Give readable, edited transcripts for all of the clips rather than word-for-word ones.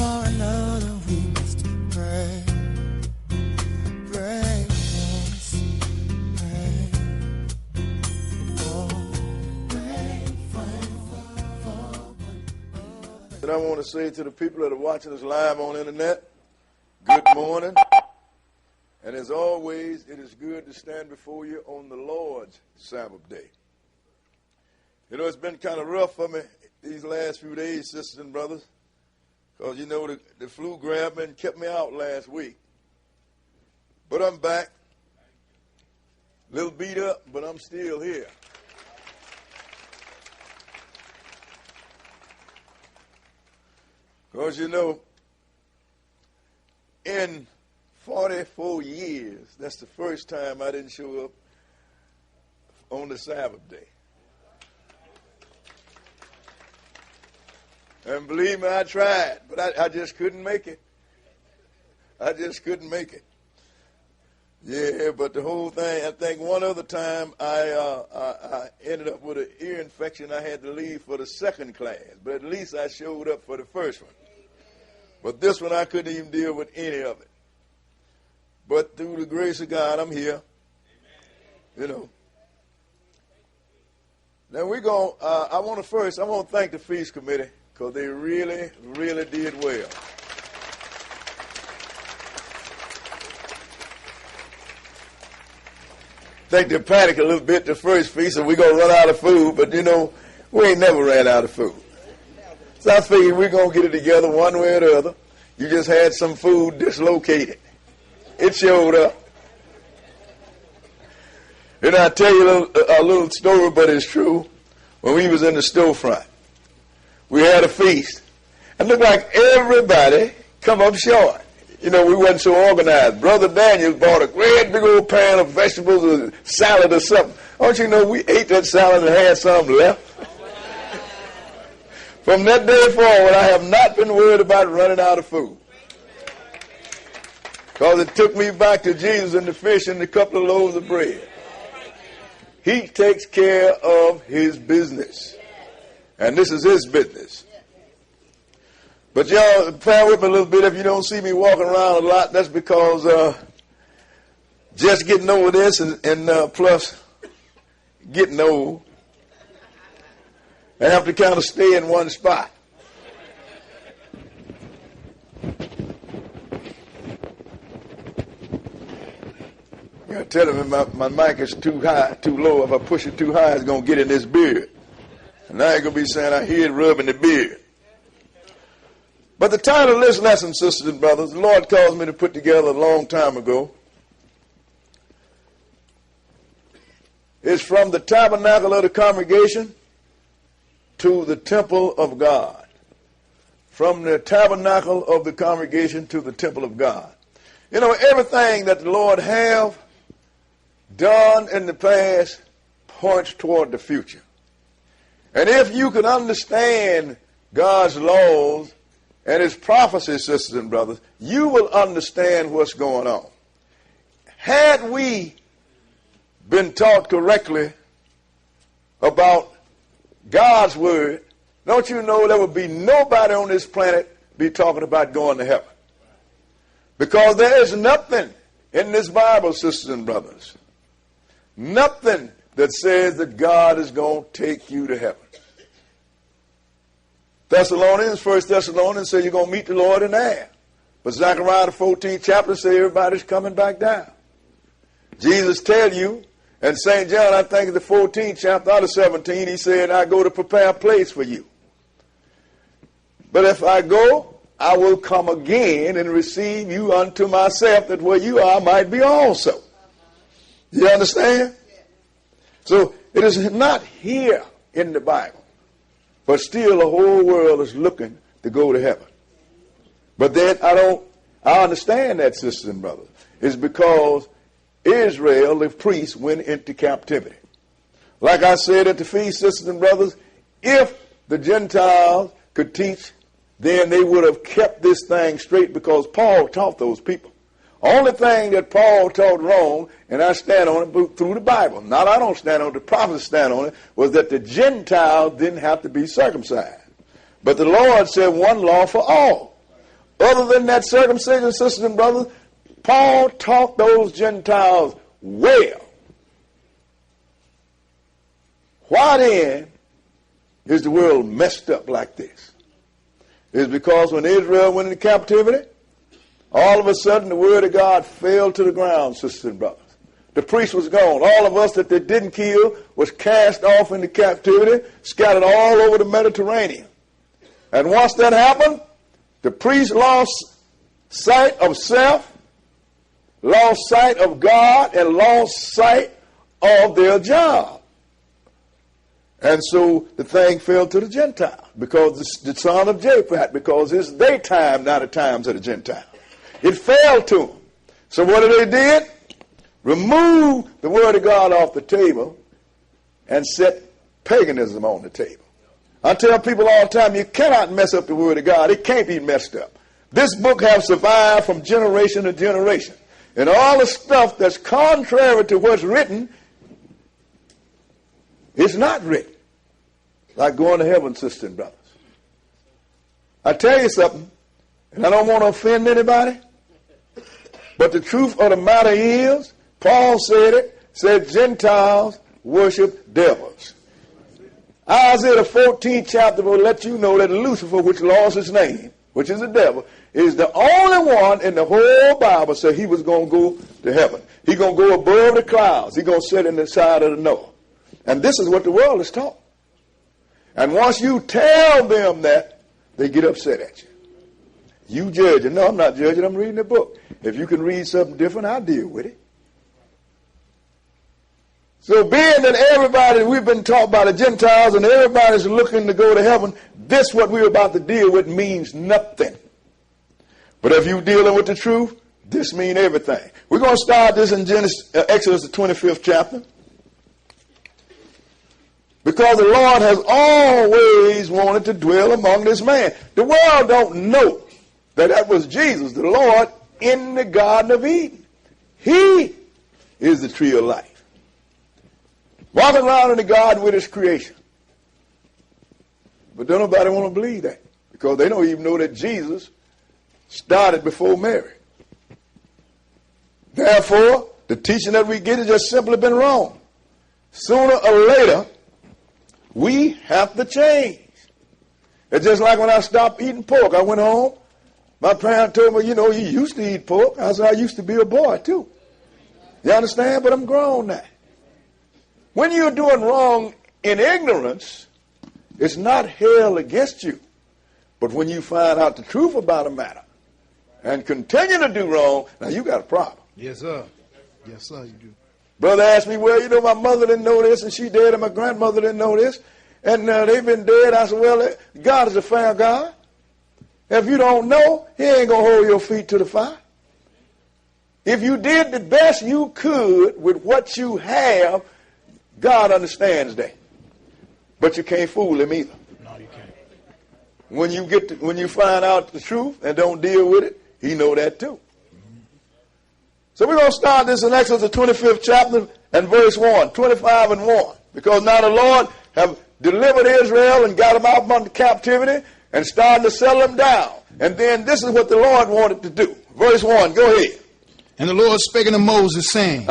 for another week to pray. Pray, yes, pray. Oh, pray for. And I want to say to the people that are watching us live on the internet, good morning. And as always, it is good to stand before you on the Lord's Sabbath day. You know, it's been kind of rough for me these last few days, sisters and brothers, because, you know, the flu grabbed me and kept me out last week. But I'm back, a little beat up, but I'm still here. Because, you know, in 44 years, that's the first time I didn't show up on the Sabbath day. And believe me, I tried, but I just couldn't make it. I just couldn't make it. Yeah, but the whole thing, I think one other time I ended up with an ear infection. I had to leave for the second class, but at least I showed up for the first one. But this one, I couldn't even deal with any of it. But through the grace of God, I'm here. You know. Now I want to thank the Feast Committee, because they really, really did well. Think they panicked a little bit the first feast, and we're going to run out of food, but, you know, we ain't never ran out of food. So I figured we're going to get it together one way or the other. You just had some food dislocated. It showed up. And I'll tell you a little story, but it's true. When we was in the storefront, we had a feast. And it looked like everybody come up short. You know, we wasn't so organized. Brother Daniel bought a great big old pan of vegetables or salad or something. Don't you know, we ate that salad and had some left. From that day forward, I have not been worried about running out of food. Because it took me back to Jesus and the fish and a couple of loaves of bread. He takes care of his business. And this is his business. But y'all, bear with me a little bit. If you don't see me walking around a lot, that's because just getting over this and plus getting old. I have to kind of stay in one spot. I tell him my mic is too high, too low. If I push it too high, it's going to get in this beard. And I ain't going to be saying I hear it rubbing the beard. But the title of this lesson, sisters and brothers, the Lord caused me to put together a long time ago. It's from the tabernacle of the congregation to the temple of God. From the tabernacle of the congregation to the temple of God. You know, everything that the Lord have done in the past points toward the future. And if you can understand God's laws and his prophecies, sisters and brothers, you will understand what's going on. Had we been taught correctly about God's word, don't you know there would be nobody on this planet be talking about going to heaven? Because there is nothing in this Bible, sisters and brothers, nothing that says that God is going to take you to heaven. First Thessalonians say you're going to meet the Lord in the air. But Zechariah the 14th chapter say everybody's coming back down. Jesus tell you, and St. John, I think, in the 14th chapter out of 17, he said, I go to prepare a place for you. But if I go, I will come again and receive you unto myself, that where you are might be also. You understand? So it is not here in the Bible, but still the whole world is looking to go to heaven. But then I understand that, sisters and brothers. It's because Israel, the priests, went into captivity. Like I said at the feast, sisters and brothers, if the Gentiles could teach, then they would have kept this thing straight, because Paul taught those people. Only thing that Paul taught wrong, and I stand on it through the Bible, not I don't stand on it, the prophets stand on it, was that the Gentiles didn't have to be circumcised. But the Lord said one law for all. Other than that circumcision, sisters and brothers, Paul taught those Gentiles well. Why then is the world messed up like this? It's because when Israel went into captivity, all of a sudden the word of God fell to the ground, sisters and brothers. The priest was gone. All of us that they didn't kill was cast off into captivity, scattered all over the Mediterranean. And once that happened, the priest lost sight of self, lost sight of God, and lost sight of their job. And so the thing fell to the Gentiles because the son of Japhet, because it's their time, not the times of the Gentiles. It fell to them. So what did? Remove the word of God off the table and set paganism on the table. I tell people all the time, you cannot mess up the word of God. It can't be messed up. This book has survived from generation to generation. And all the stuff that's contrary to what's written is not written. Like going to heaven, sisters and brothers. I tell you something, and I don't want to offend anybody, but the truth of the matter is, Paul said Gentiles worship devils. Isaiah the 14th chapter will let you know that Lucifer, which lost his name, which is the devil, is the only one in the whole Bible said he was going to go to heaven. He's going to go above the clouds. He's going to sit in the side of the north. And this is what the world is taught. And once you tell them that, they get upset at you. You judge it. No, I'm not judging. I'm reading the book. If you can read something different, I'll deal with it. So being that everybody, we've been taught by the Gentiles and everybody's looking to go to heaven, this what we're about to deal with means nothing. But if you're dealing with the truth, this means everything. We're going to start this in Exodus the 25th chapter. Because the Lord has always wanted to dwell among this man. The world don't know that was Jesus, the Lord, in the Garden of Eden. He is the tree of life. Walking around in the garden with his creation. But don't nobody want to believe that. Because they don't even know that Jesus started before Mary. Therefore, the teaching that we get has just simply been wrong. Sooner or later, we have to change. It's just like when I stopped eating pork. I went home. My parents told me, you used to eat pork. I said, I used to be a boy too. You understand? But I'm grown now. When you're doing wrong in ignorance, it's not held against you. But when you find out the truth about a matter and continue to do wrong, now you got a problem. Yes, sir. Yes, sir, you do. Brother asked me, well, my mother didn't know this, and she dead, and my grandmother didn't know this, and they've been dead. I said, well, God is a fair God. If you don't know, he ain't going to hold your feet to the fire. If you did the best you could with what you have, God understands that. But you can't fool him either. No, you can't. When you find out the truth and don't deal with it, he know that too. So we're going to start this in Exodus the 25th chapter and verse 1, 25 and 1. Because now the Lord have delivered Israel and got them out from under captivity and started to settle them down. And then this is what the Lord wanted to do. Verse 1, go ahead. And the Lord spake unto Moses, saying,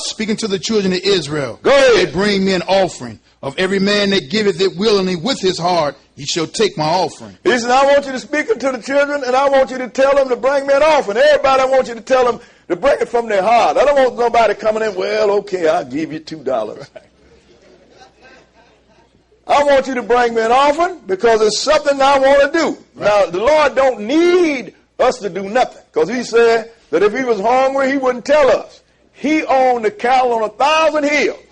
speaking to the children of Israel, go ahead. They bring me an offering. Of every man that giveth it willingly with his heart, he shall take my offering. He said, I want you to speak unto the children, and I want you to tell them to bring me an offering. Everybody, I want you to tell them to bring it from their heart. I don't want nobody coming in, well, okay, I'll give you $2. I want you to bring me an offering because it's something I want to do. Right. Now, the Lord don't need us to do nothing because he said that if he was hungry, he wouldn't tell us. He owned the cattle on 1,000 hills.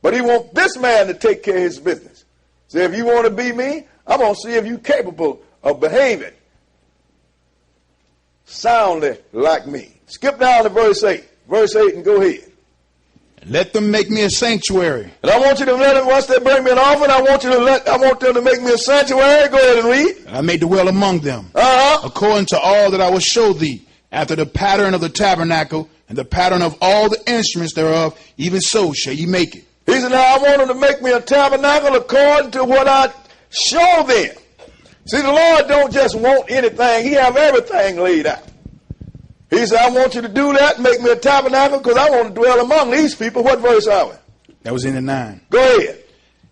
But he wants this man to take care of his business. So if you want to be me, I'm going to see if you're capable of behaving soundly like me. Skip down to verse 8. Verse 8 and go ahead. Let them make me a sanctuary. And I want you to let them, once they bring me an offering, I want them to make me a sanctuary. Go ahead and read. I may dwell among them. According to all that I will show thee, after the pattern of the tabernacle and the pattern of all the instruments thereof, even so shall ye make it. He said, now I want them to make me a tabernacle according to what I show them. See, the Lord don't just want anything. He have everything laid out. He said, I want you to do that, make me a tabernacle, because I want to dwell among these people. What verse are we? That was in the 9. Go ahead.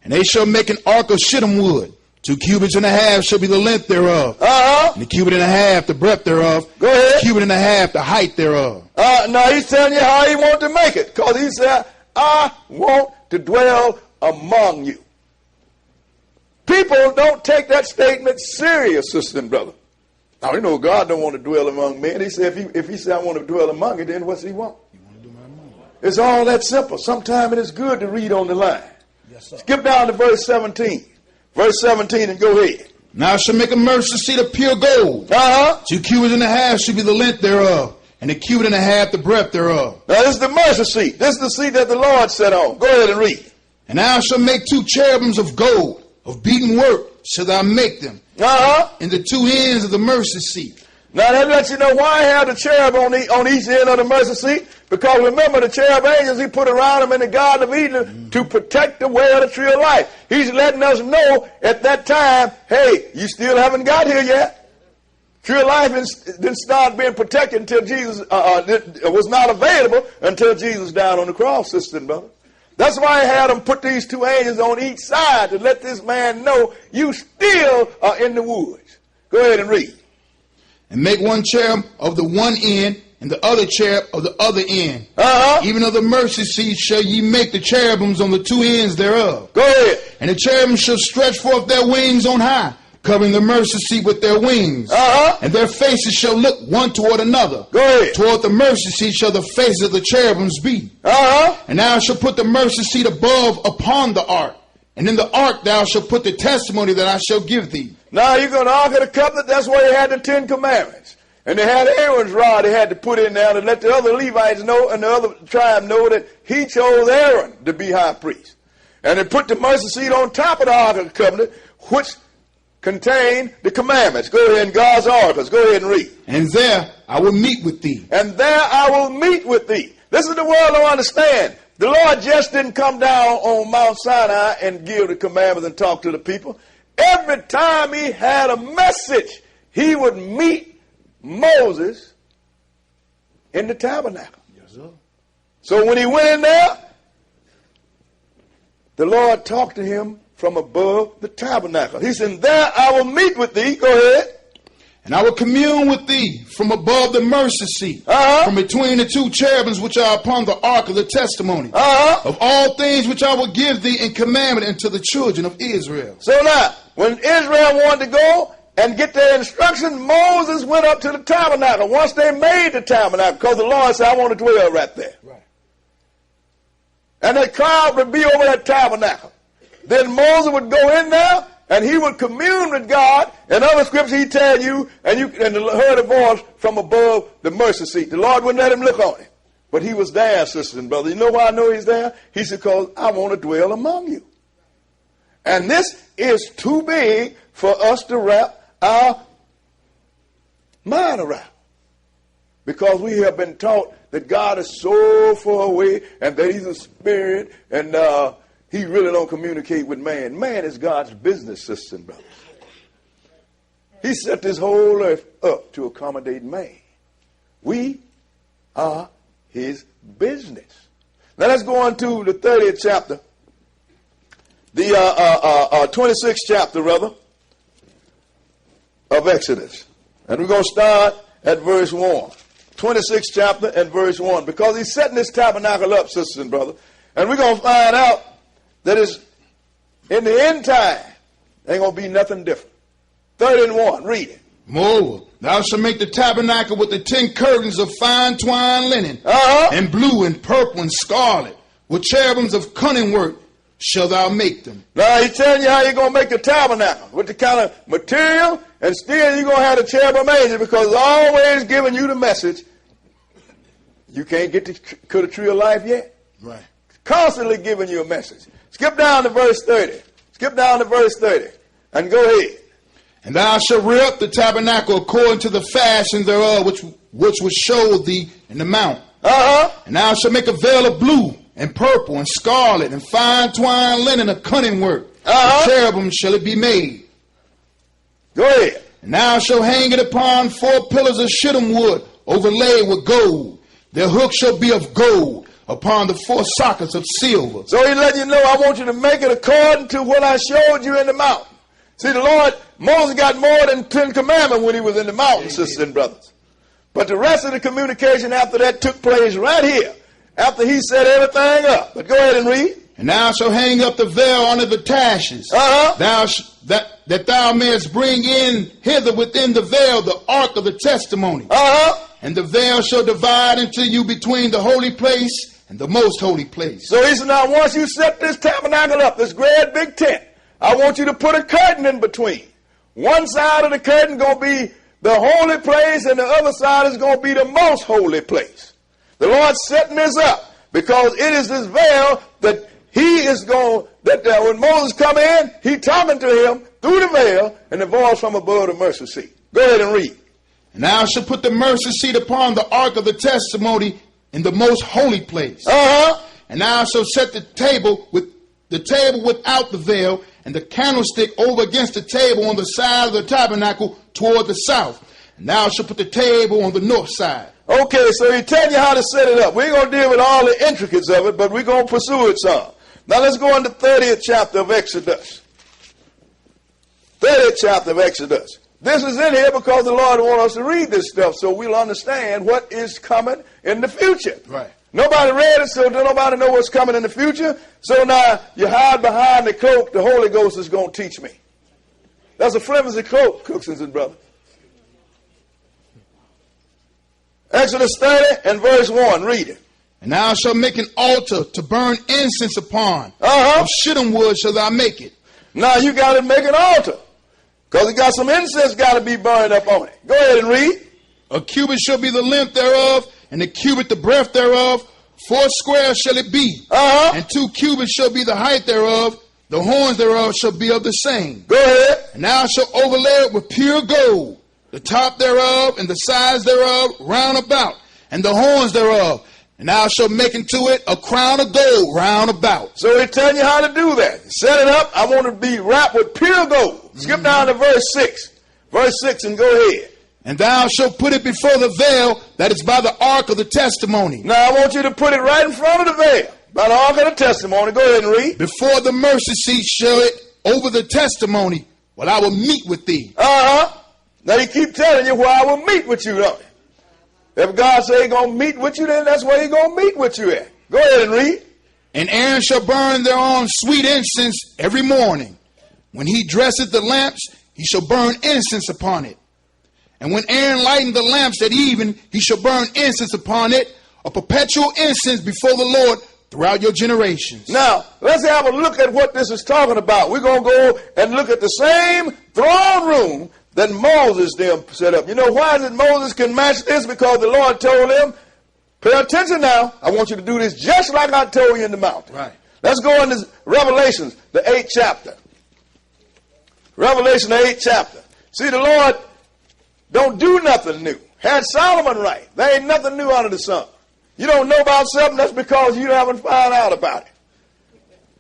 And they shall make an ark of shittim wood. 2 cubits and a half shall be the length thereof. And a cubit and a half the breadth thereof. Go ahead. A cubit and a half the height thereof. Now he's telling you how he wants to make it. Because he said, I want to dwell among you. People don't take that statement serious, sister and brother. Now, you know, God don't want to dwell among men. He said, if he said, I want to dwell among you, then what's he want? It's all that simple. Sometimes it is good to read on the line. Yes, skip down to verse 17. Verse 17 and go ahead. Now I shall make a mercy seat of pure gold. 2 cubits and a half shall be the length thereof, and a cubit and a half the breadth thereof. Now this is the mercy seat. This is the seat that the Lord sat on. Go ahead and read. And thou shalt make 2 cherubims of gold, of beaten work, shall thou make them. In the 2 ends of the mercy seat. Now that lets you know why I have the cherub on each end of the mercy seat. Because remember, the cherub angels he put around them in the Garden of Eden to protect the way of the tree of life. He's letting us know at that time, hey, you still haven't got here yet. Tree of life didn't start being protected until Jesus was not available until Jesus died on the cross, sister and brother. That's why I had them put these 2 angels on each side to let this man know you still are in the woods. Go ahead and read. And make 1 cherub of the one end, and the other cherub of the other end. Even of the mercy seat shall ye make the cherubims on the 2 ends thereof. Go ahead. And the cherubims shall stretch forth their wings on high, covering the mercy seat with their wings. And their faces shall look one toward another. Go ahead. Toward the mercy seat shall the faces of the cherubims be. And thou shalt put the mercy seat above upon the ark. And in the ark thou shalt put the testimony that I shall give thee. Now you're going to ark of the covenant. That's where they had the 10 commandments. And they had Aaron's rod they had to put in there to let the other Levites know and the other tribe know that he chose Aaron to be high priest. And they put the mercy seat on top of the ark of the covenant, which contained the commandments. Go ahead and God's articles. Go ahead and read. And there I will meet with thee. And there I will meet with thee. This is the world don't understand. The Lord just didn't come down on Mount Sinai and give the commandments and talk to the people. Every time he had a message, he would meet Moses in the tabernacle. Yes, sir. So when he went in there, the Lord talked to him from above the tabernacle. He said, there I will meet with thee. Go ahead. And I will commune with thee from above the mercy seat, from between the 2 cherubims which are upon the ark of the testimony, of all things which I will give thee in commandment unto the children of Israel. So now, when Israel wanted to go and get their instruction, Moses went up to the tabernacle. Once they made the tabernacle, because the Lord said, I want to dwell right there. Right. And the cloud would be over that tabernacle. Then Moses would go in there, and he would commune with God. And other scriptures he'd tell you, and you heard a voice from above the mercy seat. The Lord wouldn't let him look on him. But he was there, sisters and brothers. You know why I know he's there? He said, because I want to dwell among you. And this is too big for us to wrap our mind around. Because we have been taught that God is so far away and that he's a spirit and he really don't communicate with man. Man is God's business, sisters and brothers. He set this whole earth up to accommodate man. We are his business. Now let's go on to the 30th chapter. The 26th chapter, rather, of Exodus. And we're going to start at verse 1. 26th chapter and verse 1. Because he's setting this tabernacle up, sisters and brothers. And we're going to find out that is in the end time, ain't going to be nothing different. 30 and 1. Read it. Moreover, thou shalt make the tabernacle with the 10 curtains of fine twined linen, and blue and purple and scarlet, with cherubims of cunning work shall thou make them. Now he's telling you how you're going to make the tabernacle, with the kind of material, and still you're going to have the cherubim angel, because it's always giving you the message. You can't get to the tree of life yet. Right. Constantly giving you a message. Skip down to verse 30. Skip down to verse 30. And go ahead. And thou shalt rear up the tabernacle according to the fashion thereof, which was showed thee in the mount. And thou shalt make a veil of blue and purple and scarlet and fine twined linen of cunning work. Cherubim shall it be made. Go ahead. And thou shalt hang it upon 4 pillars of shittim wood, overlaid with gold. Their hook shall be of gold, upon the 4 sockets of silver. So he's letting you know, I want you to make it according to what I showed you in the mountain. See, the Lord, Moses got more than 10 commandments when he was in the mountain, sisters and brothers. But the rest of the communication after that took place right here, after he set everything up. But go ahead and read. And thou shalt hang up the veil under the taches. That thou mayest bring in hither within the veil the ark of the testimony. And the veil shall divide unto you between the holy place and the most holy place. So he said, now once you set this tabernacle up, this great big tent, I want you to put a curtain in between. One side of the curtain going to be the holy place, and the other side is going to be the most holy place. The Lord's setting this up because it is this veil that he is going, that when Moses come in, he talking to him through the veil, and the voice from above the mercy seat. Go ahead and read. And thou shalt put the mercy seat upon the ark of the testimony in the most holy place. And thou shalt set the table without the veil, and the candlestick over against the table on the side of the tabernacle toward the south. And thou shalt put the table on the north side. Okay, so he's telling you how to set it up. We're going to deal with all the intricacies of it, but we're going to pursue it some. Now let's go on to the 30th chapter of Exodus. 30th chapter of Exodus. This is in here because the Lord wants us to read this stuff so we'll understand what is coming in the future. Right. Nobody read it, so nobody know what's coming in the future. So now you hide behind the cloak. The Holy Ghost is going to teach me. That's a flimsy cloak, cousins and brothers. Exodus 30 and verse 1. Read it. And thou shalt make an altar to burn incense upon. Of shittim wood shall thou make it. Now you got to make an altar, because it got some incense got to be burned up on it. Go ahead and read. A cubit shall be the length thereof, and a cubit the breadth thereof. 4 squares shall it be. And 2 cubits shall be the height thereof. The horns thereof shall be of the same. Go ahead. And thou shalt overlay it with pure gold, the top thereof and the sides thereof round about, and the horns thereof. And thou shalt make into it a crown of gold round about. So he's telling you how to do that. Set it up. I want to be wrapped with pure gold. Skip down to verse 6. Verse 6 and go ahead. And thou shalt put it before the veil that is by the ark of the testimony. Now I want you to put it right in front of the veil, by the ark of the testimony. Go ahead and read. Before the mercy seat shall it over the testimony, while I will meet with thee. Now he keep telling you where I will meet with you, don't he? If God say he's going to meet with you, then that's where he's going to meet with you at. Go ahead and read. And Aaron shall burn thereon sweet incense every morning. When he dresseth the lamps, he shall burn incense upon it. And when Aaron lightened the lamps at even, he shall burn incense upon it, a perpetual incense before the Lord throughout your generations. Now, let's have a look at what this is talking about. We're going to go and look at the same throne room that Moses them set up. You know why is it Moses can match this? Because the Lord told him, pay attention now. I want you to do this just like I told you in the mountain. Right. Let's go into Revelations, the 8th chapter. Revelation, the 8th chapter. See, the Lord don't do nothing new. Had Solomon right. There ain't nothing new under the sun. You don't know about something, that's because you haven't found out about it.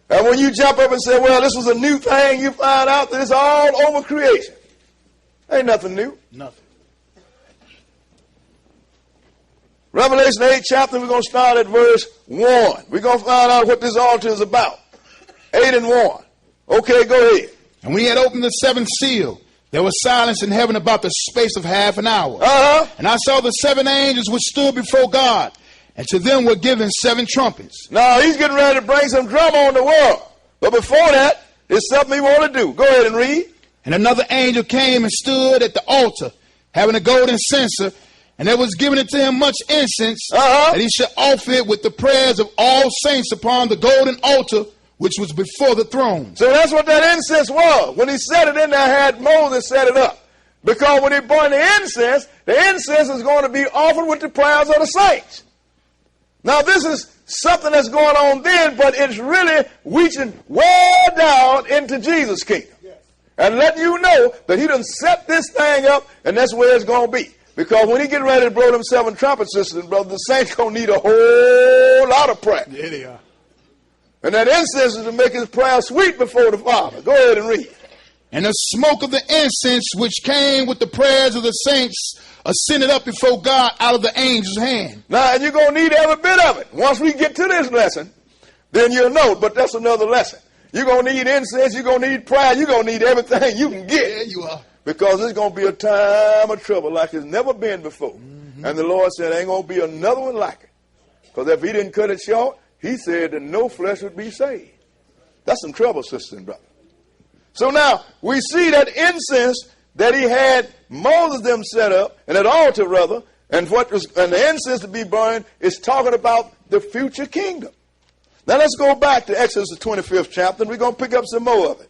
And when you jump up and say, well, this was a new thing, you find out that it's all over creation. Ain't nothing new. Nothing. Revelation 8th chapter, we're going to start at verse 1. We're going to find out what this altar is about. 8 and 1. Okay, go ahead. And when he had opened the 7th seal, there was silence in heaven about the space of half an hour. And I saw the 7 angels which stood before God, and to them were given 7 trumpets. Now, he's getting ready to bring some drama on the world. But before that, it's something he want to do. Go ahead and read. And another angel came and stood at the altar, having a golden censer, and there was given unto him much incense, that he should offer it with the prayers of all saints upon the golden altar, which was before the throne. So that's what that incense was. When he set it in there, had Moses set it up. Because when he burned the incense is going to be offered with the prayers of the saints. Now this is something that's going on then, but it's really reaching way down into Jesus' kingdom. And letting you know that he done set this thing up, and that's where it's going to be. Because when he get ready to blow them 7 trumpets, sisters and brothers, the saints going to need a whole lot of prayer. Yeah, they are. And that incense is to make his prayer sweet before the Father. Go ahead and read. And the smoke of the incense which came with the prayers of the saints ascended up before God out of the angel's hand. Now, and you're going to need every bit of it. Once we get to this lesson, then you'll know, but that's another lesson. You're going to need incense, you're going to need prayer, you're going to need everything you can get. Yeah, you are. Because it's going to be a time of trouble like it's never been before. Mm-hmm. And the Lord said, ain't going to be another one like it. Because if he didn't cut it short, he said that no flesh would be saved. That's some trouble, sisters and brothers. So now, we see that incense that he had Moses them set up, and that altar rather, and the incense to be burned is talking about the future kingdom. Now let's go back to Exodus the 25th chapter, and we're going to pick up some more of it.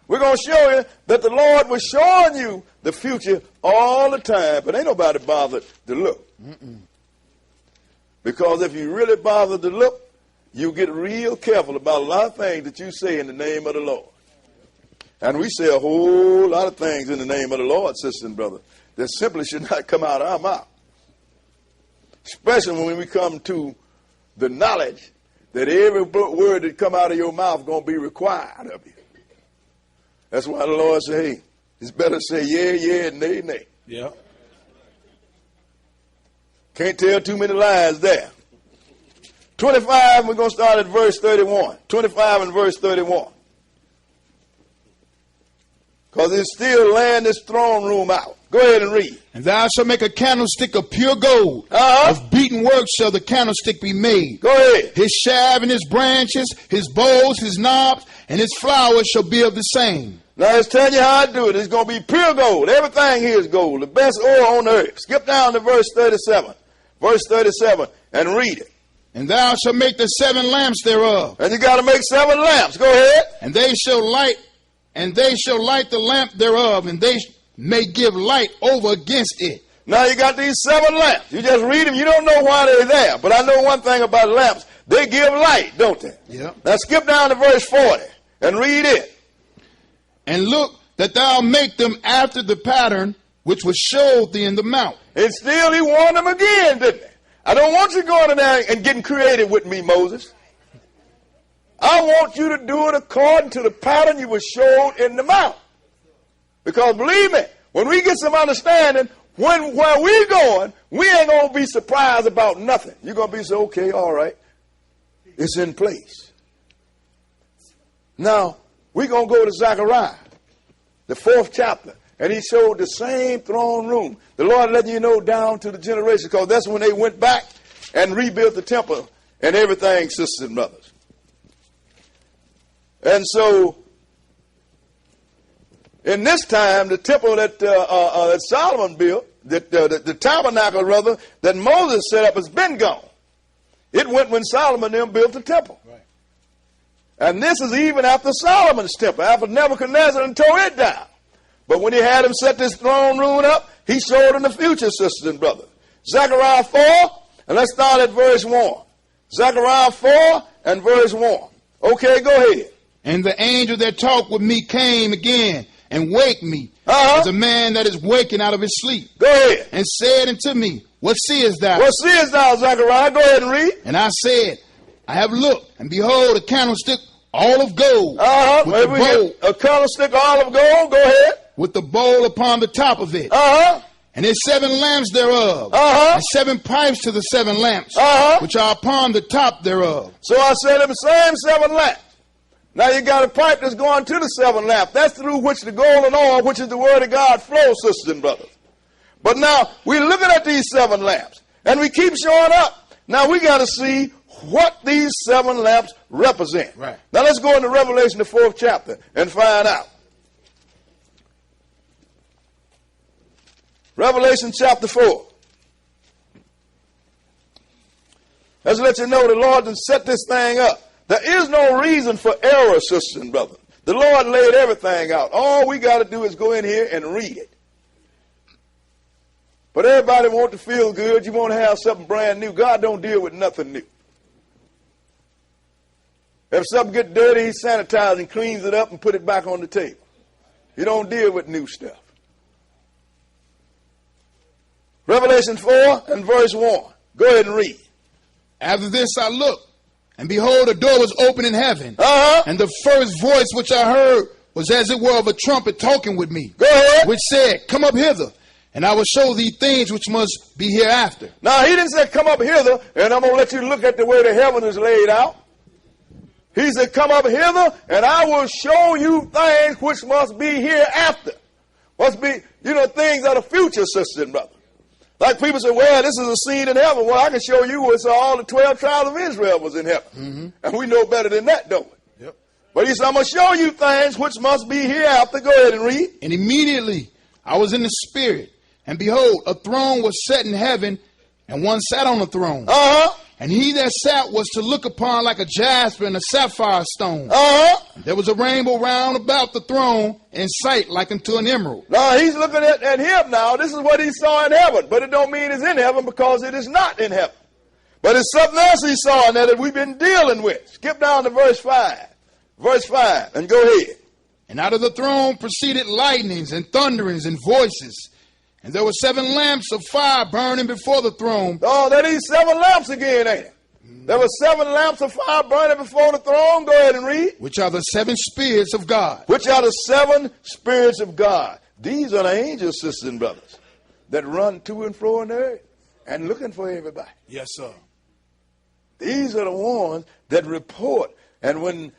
We're going to show you that the Lord was showing you the future all the time, but ain't nobody bothered to look. Because if you really bother to look, you get real careful about a lot of things that you say in the name of the Lord. And we say a whole lot of things in the name of the Lord, sisters and brothers, that simply should not come out of our mouth. Especially when we come to the knowledge that every word that come out of your mouth is going to be required of you. That's why the Lord said, hey, it's better to say yeah, yeah, and nay, nay. Yeah. Can't tell too many lies there. 25, we're going to start at verse 31. 25 and verse 31. Because it's still laying this throne room out. Go ahead and read. And thou shalt make a candlestick of pure gold. Of beaten work shall the candlestick be made. Go ahead. His shaft and his branches, his bowls, his knobs, and his flowers shall be of the same. Now it's telling you how to do it. It's going to be pure gold. Everything here is gold. The best oil on earth. Skip down to verse 37. Verse 37 and read it. And thou shalt make the 7 lamps thereof. And you got to make 7 lamps. Go ahead. And they shall light the lamp thereof, and they may give light over against it. Now you got these 7 lamps. You just read them. You don't know why they're there. But I know one thing about lamps. They give light, don't they? Yeah. Now skip down to verse 40 and read it. And look that thou make them after the pattern which was showed thee in the mount. And still he warned them again, didn't he? I don't want you going in there and getting creative with me, Moses. I want you to do it according to the pattern you were showed in the mount. Because believe me, when we get some understanding, where we're going, we ain't going to be surprised about nothing. You're going to be so, okay, all right. It's in place. Now, we're going to go to Zechariah, the 4th chapter. And he showed the same throne room. The Lord letting you know down to the generation, because that's when they went back and rebuilt the temple and everything, sisters and brothers. And so, in this time, the temple that Solomon built, the tabernacle rather, that Moses set up has been gone. It went when Solomon then built the temple. Right. And this is even after Solomon's temple, after Nebuchadnezzar and tore it down. But when he had him set this throne room up, he showed in the future, sisters and brothers. Zechariah 4, and let's start at verse 1. Zechariah 4 and verse 1. Okay, go ahead. And the angel that talked with me came again and waked me as a man that is waking out of his sleep. Go ahead. And said unto me, what seest thou? What seest thou, Zechariah? Go ahead and read. And I said, I have looked, and behold, a candlestick all of gold. A candlestick all of gold. Go ahead. With the bowl upon the top of it. And there's 7 lamps thereof. And 7 pipes to the 7 lamps, which are upon the top thereof. So I said them same 7 lamps. Now you got a pipe that's going to the 7 lamps. That's through which the golden oil, which is the word of God, flows, sisters and brothers. But now we're looking at these 7 lamps, and we keep showing up. Now we got to see what these 7 lamps represent. Right. Now let's go into Revelation, the 4th chapter, and find out. Revelation chapter 4. Let's let you know the Lord has set this thing up. There is no reason for error, sisters and brothers. The Lord laid everything out. All we got to do is go in here and read it. But everybody wants to feel good. You want to have something brand new. God don't deal with nothing new. If something gets dirty, he sanitizes and cleans it up and put it back on the table. He don't deal with new stuff. Revelation 4 and verse 1. Go ahead and read. After this I looked, and behold, a door was open in heaven. And the first voice which I heard was as it were of a trumpet talking with me, Go ahead. which said, Come up hither, and I will show thee things which must be hereafter. Now, he didn't say, come up hither, and I'm going to let you look at the way the heaven is laid out. He said, come up hither, and I will show you things which must be hereafter. Must be, things of the future, sister and brother. Like people say, well, this is a scene in heaven. Well, I can show you where all the 12 tribes of Israel was in heaven. Mm-hmm. And we know better than that, don't we? Yep. But he said, I'm going to show you things which must be hereafter. Go ahead and read. And immediately I was in the spirit, and behold, a throne was set in heaven, and one sat on the throne. Uh-huh. And he that sat was to look upon like a jasper and a sapphire stone. Uh-huh. There was a rainbow round about the throne, in sight like unto an emerald. Now, he's looking at him now. This is what he saw in heaven. But it don't mean it's in heaven, because it is not in heaven. But it's something else he saw in there that we've been dealing with. Skip down to verse 5. Verse 5, and go ahead. And out of the throne proceeded lightnings and thunderings and voices. And there were 7 lamps of fire burning before the throne. Oh, that is 7 lamps again, ain't it? There were 7 lamps of fire burning before the throne. Go ahead and read. Which are the 7 spirits of God. Which are the 7 spirits of God. These are the angels, sisters and brothers, that run to and fro in the earth and looking for everybody. Yes, sir. These are the ones that report. And when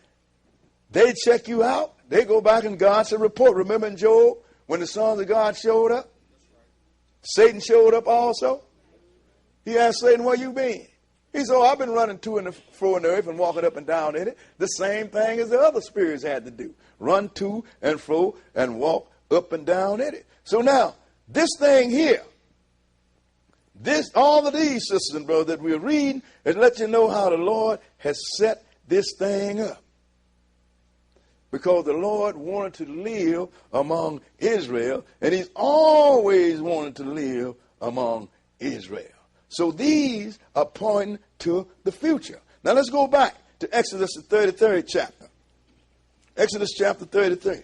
they check you out, they go back and God said, report. Remember in Job, when the sons of God showed up? Satan showed up also. He asked Satan, where you been? He said, I've been running to and fro in the earth and walking up and down in it. The same thing as the other spirits had to do. Run to and fro and walk up and down in it. So now, this thing here, all of these, sisters and brothers, that we're reading, is let you know how the Lord has set this thing up. Because the Lord wanted to live among Israel, and he's always wanted to live among Israel. So these are pointing to the future. Now let's go back to Exodus, the 33rd chapter. Exodus chapter 33.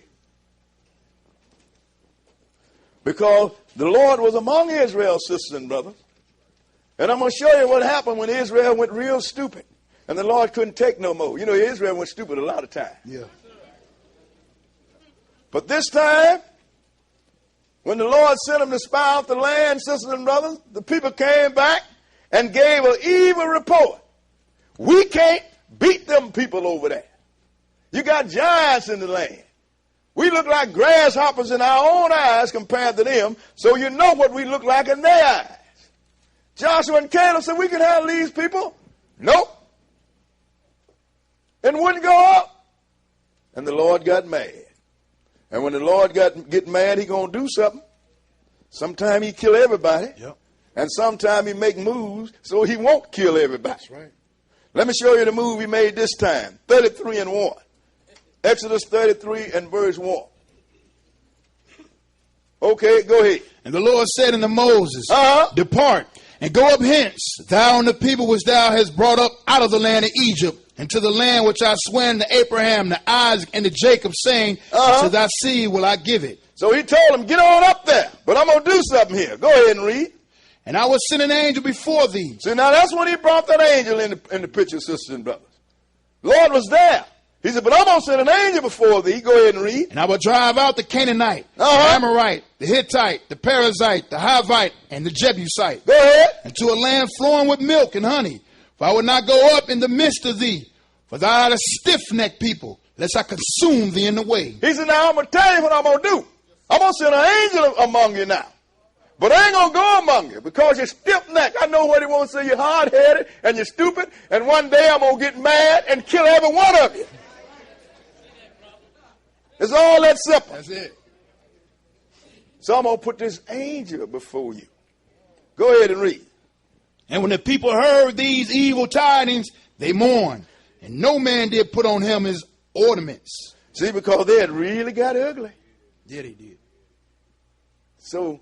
Because the Lord was among Israel, sisters and brothers. And I'm going to show you what happened when Israel went real stupid. And the Lord couldn't take no more. Israel went stupid a lot of times. Yeah. But this time, when the Lord sent them to spy out the land, sisters and brothers, the people came back and gave an evil report. We can't beat them people over there. You got giants in the land. We look like grasshoppers in our own eyes compared to them, so you know what we look like in their eyes. Joshua and Caleb said, we can handle these people. Nope. And wouldn't go up. And the Lord got mad. And when the Lord get mad, he going to do something. Sometime he kill everybody. Yep. And sometime he make moves so he won't kill everybody. That's right. Let me show you the move he made this time. 33:1. Exodus 33 and verse 1. Okay, go ahead. And the Lord said unto Moses, Depart, and go up hence, thou and the people which thou hast brought up out of the land of Egypt, and to the land which I swore to Abraham, to Isaac, and to Jacob, saying, To thy seed will I give it. So he told him, get on up there, but I'm going to do something here. Go ahead and read. And I will send an angel before thee. See, now that's when he brought that angel in the picture, sisters and brothers. The Lord was there. He said, but I'm going to send an angel before thee. Go ahead and read. And I will drive out the Canaanite, the Amorite, the Hittite, the Perizzite, the Hivite, and the Jebusite. Go ahead. And to a land flowing with milk and honey. For I will not go up in the midst of thee, for thou art a stiff-necked people, lest I consume thee in the way. He said, now I'm going to tell you what I'm going to do. I'm going to send an angel among you now. But I ain't going to go among you because you're stiff-necked. I know what he wants to say. You're hard-headed and you're stupid. And one day I'm going to get mad and kill every one of you. It's all that simple. That's it. So I'm going to put this angel before you. Go ahead and read. And when the people heard these evil tidings, they mourned. And no man did put on him his ornaments. See, because they had really got ugly. Yeah, they did. So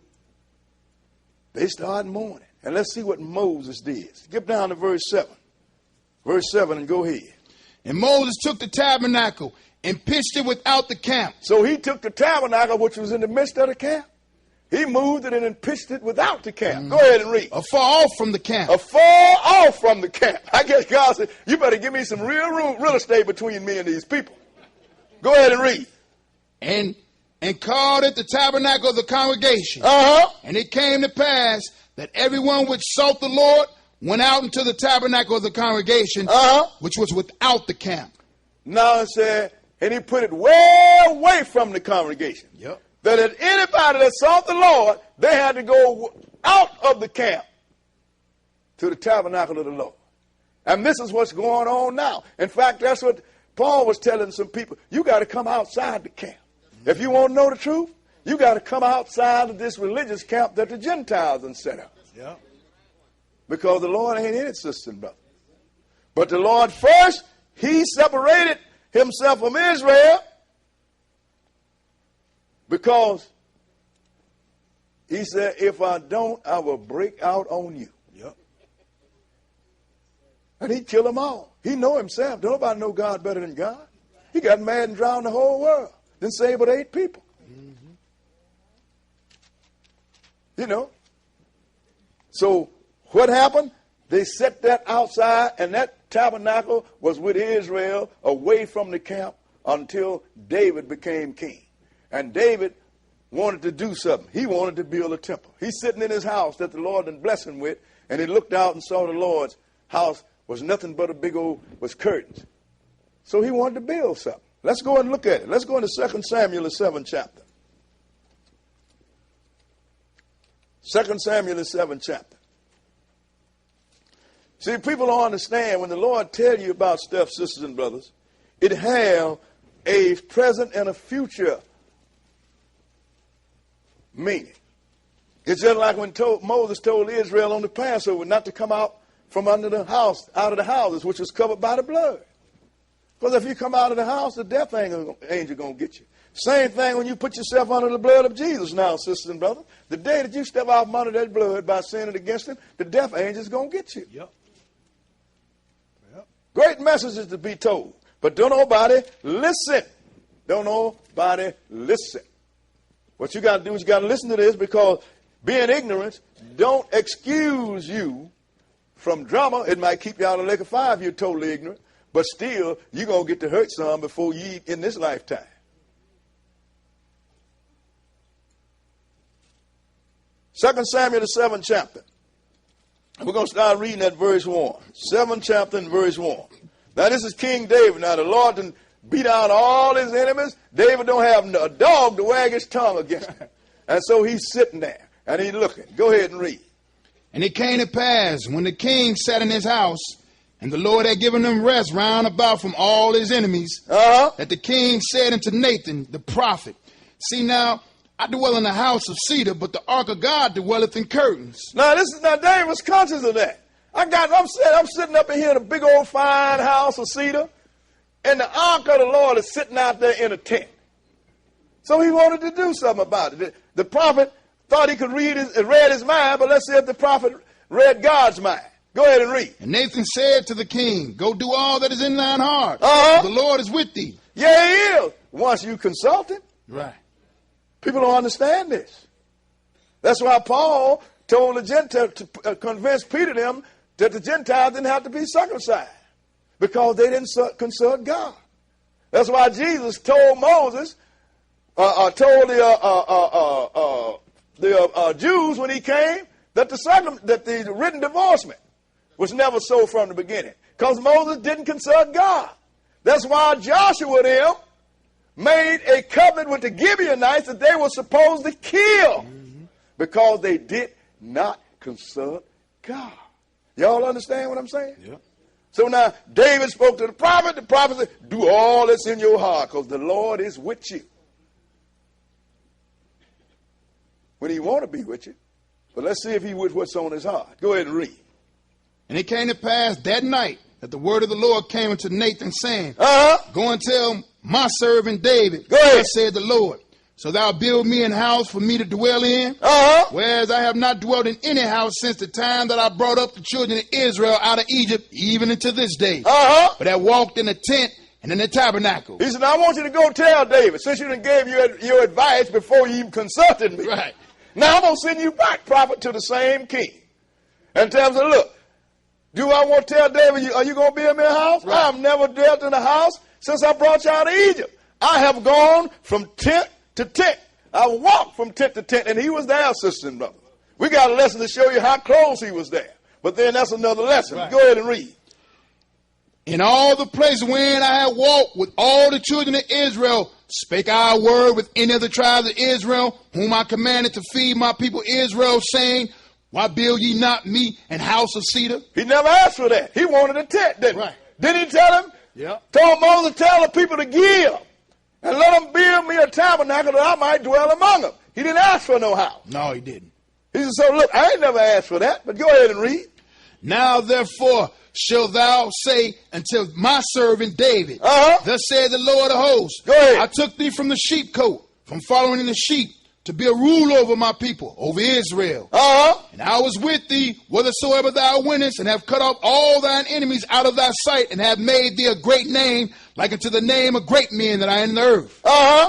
they started mourning. And let's see what Moses did. Skip down to verse 7. Verse 7 and go ahead. And Moses took the tabernacle and pitched it without the camp. So he took the tabernacle, which was in the midst of the camp. He moved it and pitched it without the camp. Go ahead and read. Afar off from the camp. Afar off from the camp. I guess God said, you better give me some real estate between me and these people. Go ahead and read. and called it the tabernacle of the congregation. And it came to pass that everyone which sought the Lord went out into the tabernacle of the congregation, which was without the camp. Now it said, and he put it way away from the congregation. Yep. That if anybody that sought the Lord, they had to go out of the camp to the tabernacle of the Lord. And this is what's going on now. In fact, that's what Paul was telling some people. You got to come outside the camp. If you want to know the truth, you got to come outside of this religious camp that the Gentiles have set up. Yeah. Because the Lord ain't in it, sister and brother. But the Lord first, he separated himself from Israel because he said, if I don't, I will break out on you. Yep. And he killed them all. He know himself. Nobody know God better than God. He got mad and drowned the whole world. Then saved but 8 people. Mm-hmm. You know. So what happened? They set that outside, and that tabernacle was with Israel away from the camp until David became king. And David wanted to do something. He wanted to build a temple. He's sitting in his house that the Lord had blessed him with, and he looked out and saw the Lord's house was nothing but a big old, was curtains. So he wanted to build something. Let's go and look at it. Let's go into 2 Samuel, the 7th chapter. 2 Samuel, the 7th chapter. See, people don't understand when the Lord tells you about stuff, sisters and brothers, it have a present and a future meaning. It's just like when Moses told Israel on the Passover not to come out from under the house, out of the houses, which was covered by the blood. Because if you come out of the house, the death angel going to get you. Same thing when you put yourself under the blood of Jesus now, sisters and brothers. The day that you step out from under that blood by sinning against him, the death angel is going to get you. Yep. Yep. Great messages to be told. But don't nobody listen. Don't nobody listen. What you got to do is you got to listen to this, because being ignorant don't excuse you from drama. It might keep you out of the lake of fire if you're totally ignorant. But still, you're going to get to hurt some before you eat in this lifetime. Second Samuel, the 7th chapter. We're going to start reading at verse 1. 7th chapter and verse 1. Now, this is King David. Now, the Lord done beat out all his enemies. David don't have a dog to wag his tongue against him. And so he's sitting there, and he's looking. Go ahead and read. And it came to pass, when the king sat in his house, and the Lord had given him rest round about from all his enemies, that the king said unto Nathan the prophet, see now, I dwell in a house of cedar, but the ark of God dwelleth in curtains. Now David was conscious of that. I'm sitting up in here in a big old fine house of cedar, and the ark of the Lord is sitting out there in a tent. So he wanted to do something about it. The prophet thought he could read his mind, but let's see if the prophet read God's mind. Go ahead and read. And Nathan said to the king, go do all that is in thine heart. The Lord is with thee. Yeah, he is. Once you consult him. Right. People don't understand this. That's why Paul told the Gentiles to convince Peter them that the Gentiles didn't have to be circumcised, because they didn't consult God. That's why Jesus told Moses, told the Jews when he came, that the written divorcement was never so from the beginning, because Moses didn't consult God. That's why Joshua them made a covenant with the Gibeonites that they were supposed to kill, because they did not consult God. Y'all understand what I'm saying? Yeah. So now David spoke to the prophet. The prophet said, do all that's in your heart, because the Lord is with you. When he want to be with you. But let's see if he with what's on his heart. Go ahead and read. And it came to pass that night that the word of the Lord came unto Nathan, saying, go and tell my servant David, thus said the Lord, so thou build me an house for me to dwell in, whereas I have not dwelt in any house since the time that I brought up the children of Israel out of Egypt, even unto this day. But I walked in a tent and in the tabernacle. He said, now I want you to go tell David, since you done gave your advice before you even consulted me. Right. Now I'm going to send you back, prophet, to the same king. And tell him, look, do I want to tell David, are you going to build me a house? Right. I've never dwelt in a house since I brought you out of Egypt. I have gone from tent to tent. I walked from tent to tent, and he was there, sisters and brothers. We got a lesson to show you how close he was there. But then that's another lesson. Right. Go ahead and read. In all the places wherein I have walked with all the children of Israel, spake I a word with any of the tribes of Israel, whom I commanded to feed my people Israel, saying, why build ye not me an house of cedar? He never asked for that. He wanted a tent, didn't he? Didn't he tell him? Yeah. Told Moses, tell the people to give, and let them build me a tabernacle that I might dwell among them. He didn't ask for no house. No, he didn't. He said, so look, I ain't never asked for that, but go ahead and read. Now therefore shalt thou say unto my servant David, thus saith the Lord of hosts, go ahead. I took thee from the sheepcote, from following in the sheep, to be a ruler over my people, over Israel. And I was with thee whithersoever thou wentest, and have cut off all thine enemies out of thy sight, and have made thee a great name, like unto the name of great men that are in the earth.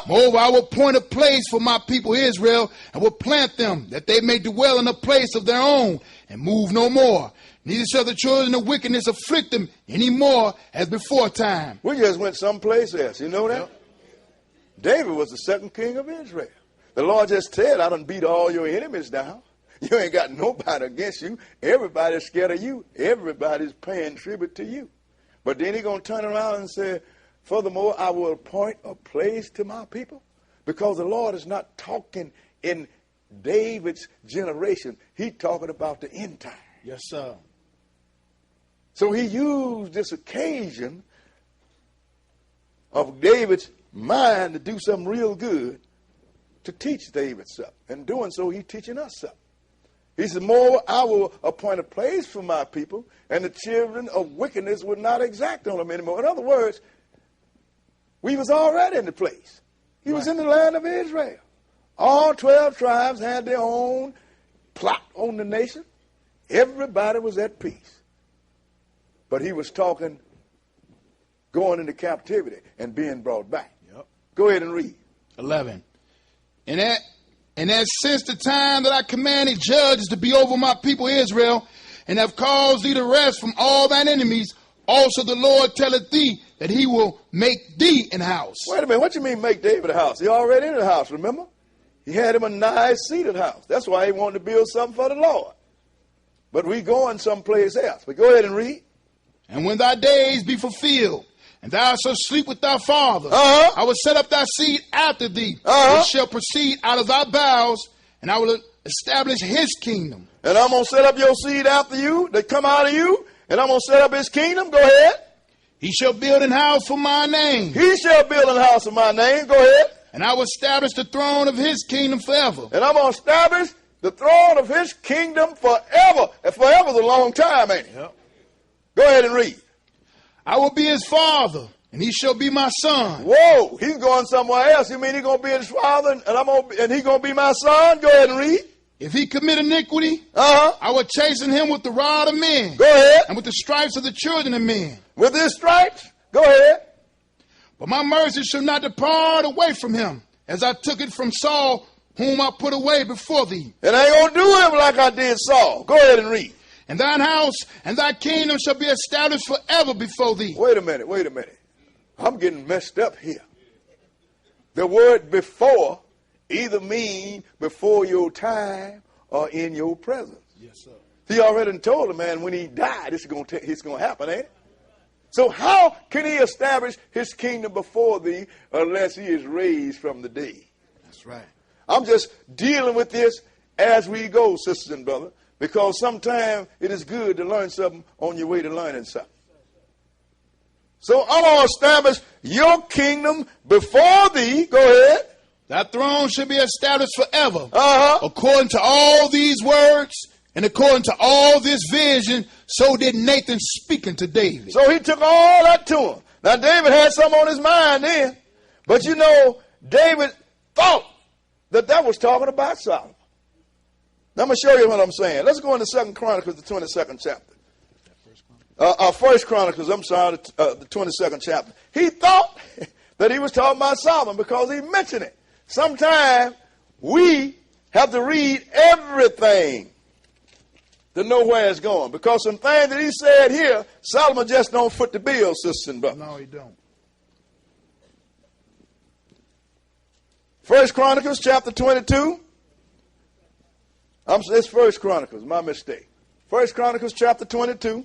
Moreover, I will appoint a place for my people Israel, and will plant them, that they may dwell in a place of their own, and move no more. Neither shall the children of wickedness afflict them any more as before time. We just went someplace else. You know that? Yep. David was the second king of Israel. The Lord just said, I done beat all your enemies down. You ain't got nobody against you. Everybody's scared of you. Everybody's paying tribute to you. But then he's going to turn around and say, furthermore, I will appoint a place to my people. Because the Lord is not talking in David's generation. He's talking about the end time. Yes, sir. So he used this occasion of David's mind to do something real good to teach David something. In doing so, he's teaching us something. He said, moreover, I will appoint a place for my people, and the children of wickedness would not exact on them anymore. In other words, we was already in the place. He was in the land of Israel. All 12 tribes had their own plot on the nation. Everybody was at peace. But he was talking going into captivity and being brought back. Yep. Go ahead and read. 11. And that since the time that I commanded judges to be over my people Israel, and have caused thee to rest from all thine enemies, also the Lord telleth thee that he will make thee an house. Wait a minute, what you mean make David a house? He already in the house, remember? He had him a nice seated house. That's why he wanted to build something for the Lord. But we going someplace else. But go ahead and read. And when thy days be fulfilled, and thou shalt sleep with thy fathers, I will set up thy seed after thee, which shall proceed out of thy bowels, and I will establish his kingdom. And I'm going to set up your seed after you, that come out of you, and I'm going to set up his kingdom. Go ahead. He shall build an house for my name. He shall build an house for my name. Go ahead. And I will establish the throne of his kingdom forever. And I'm going to establish the throne of his kingdom forever. And forever's a long time, ain't it? Yep. Go ahead and read. I will be his father, and he shall be my son. Whoa, he's going somewhere else. You mean he's going to be his father, and he's going to be my son? Go ahead and read. If he commit iniquity, I will chasten him with the rod of men. Go ahead. And with the stripes of the children of men. With his stripes? Go ahead. But my mercy shall not depart away from him, as I took it from Saul, whom I put away before thee. And I ain't going to do him like I did Saul. Go ahead and read. And thine house and thy kingdom shall be established forever before thee. Wait a minute. I'm getting messed up here. The word before either mean before your time or in your presence. Yes, sir. He already told the man when he died, it's going to happen, ain't it? So how can he establish his kingdom before thee unless he is raised from the dead? That's right. I'm just dealing with this as we go, sisters and brothers, because sometimes it is good to learn something on your way to learning something. So I'm going to establish your kingdom before thee. Go ahead. That throne should be established forever. According to all these words and according to all this vision, so did Nathan speaking to David. So he took all that to him. Now David had something on his mind then. But you know, David thought that was talking about Solomon. Now I'm going to show you what I'm saying. Let's go into 2 Chronicles, the 22nd chapter. First Chronicles, the 22nd chapter. He thought that he was talking about Solomon because he mentioned it. Sometimes we have to read everything to know where it's going. Because some things that he said here, Solomon just don't foot the bill, sisters and brothers. No, he don't. First Chronicles chapter 22. It's First Chronicles, my mistake. First Chronicles chapter 22.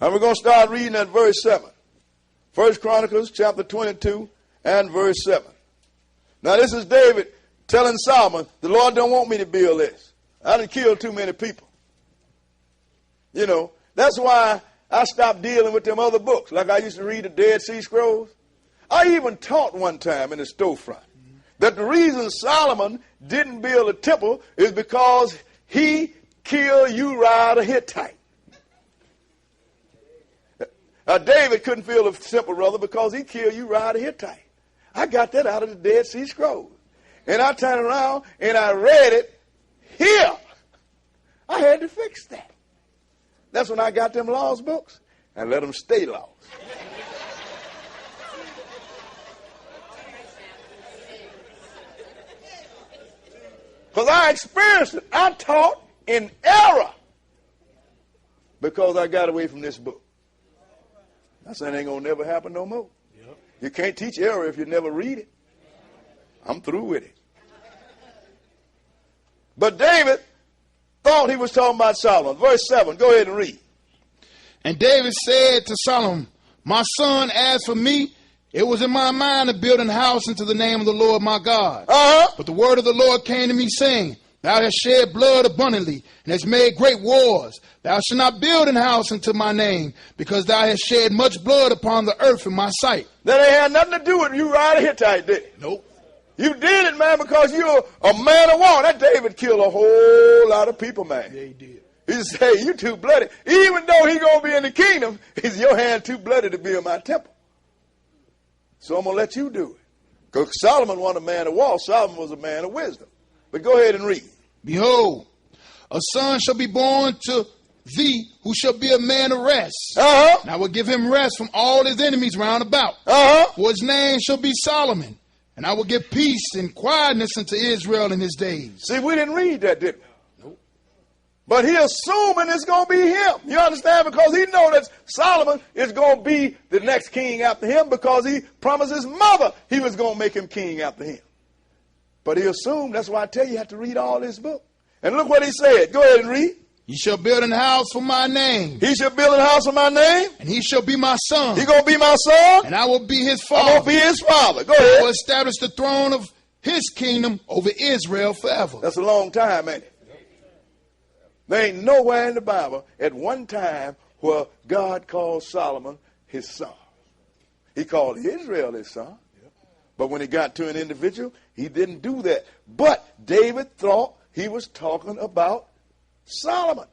And we're going to start reading at verse 7. First Chronicles chapter 22 and verse 7. Now this is David telling Solomon, the Lord don't want me to build this. I done killed too many people. You know, that's why I stopped dealing with them other books. Like I used to read the Dead Sea Scrolls. I even taught one time in the storefront that the reason Solomon didn't build a temple is because he killed Uriah the Hittite. David couldn't build a temple, brother, because he killed Uriah the Hittite. I got that out of the Dead Sea Scrolls. And I turned around and I read it here. I had to fix that. That's when I got them laws books and let them stay laws. Because I experienced it. I taught in error because I got away from this book. I said it ain't going to never happen no more. Yep. You can't teach error if you never read it. I'm through with it. But David thought he was talking about Solomon. Verse 7, go ahead and read. And David said to Solomon, my son, as for me, it was in my mind to build an house into the name of the Lord my God. But the word of the Lord came to me, saying, thou hast shed blood abundantly, and hast made great wars. Thou shalt not build an house unto my name, because thou hast shed much blood upon the earth in my sight. That ain't had nothing to do with Uriah the Hittite, did it? Nope. You did it, man, because you're a man of war. That David killed a whole lot of people, man. Yeah, he did. He said, hey, you too bloody. Even though he going to be in the kingdom, he's your hand too bloody to build my temple. So I'm going to let you do it. Because Solomon wasn't a man of war. Solomon was a man of wisdom. But go ahead and read. Behold, a son shall be born to thee, who shall be a man of rest. And I will give him rest from all his enemies round about. For his name shall be Solomon. And I will give peace and quietness unto Israel in his days. See, we didn't read that, did we? Nope. But he assuming it's going to be him. You understand? Because he know that Solomon is going to be the next king after him, because he promised his mother he was going to make him king after him. But he assumed. That's why I tell you have to read all this book. And look what he said. Go ahead and read. He shall build an house for my name. He shall build a house for my name. And he shall be my son. He going to be my son. And I will be his father. I'm going to be his father. Go ahead. I will establish the throne of his kingdom over Israel forever. That's a long time, ain't it? There ain't nowhere in the Bible at one time where God called Solomon his son. He called Israel his son. But when he got to an individual, he didn't do that. But David thought he was talking about Solomon.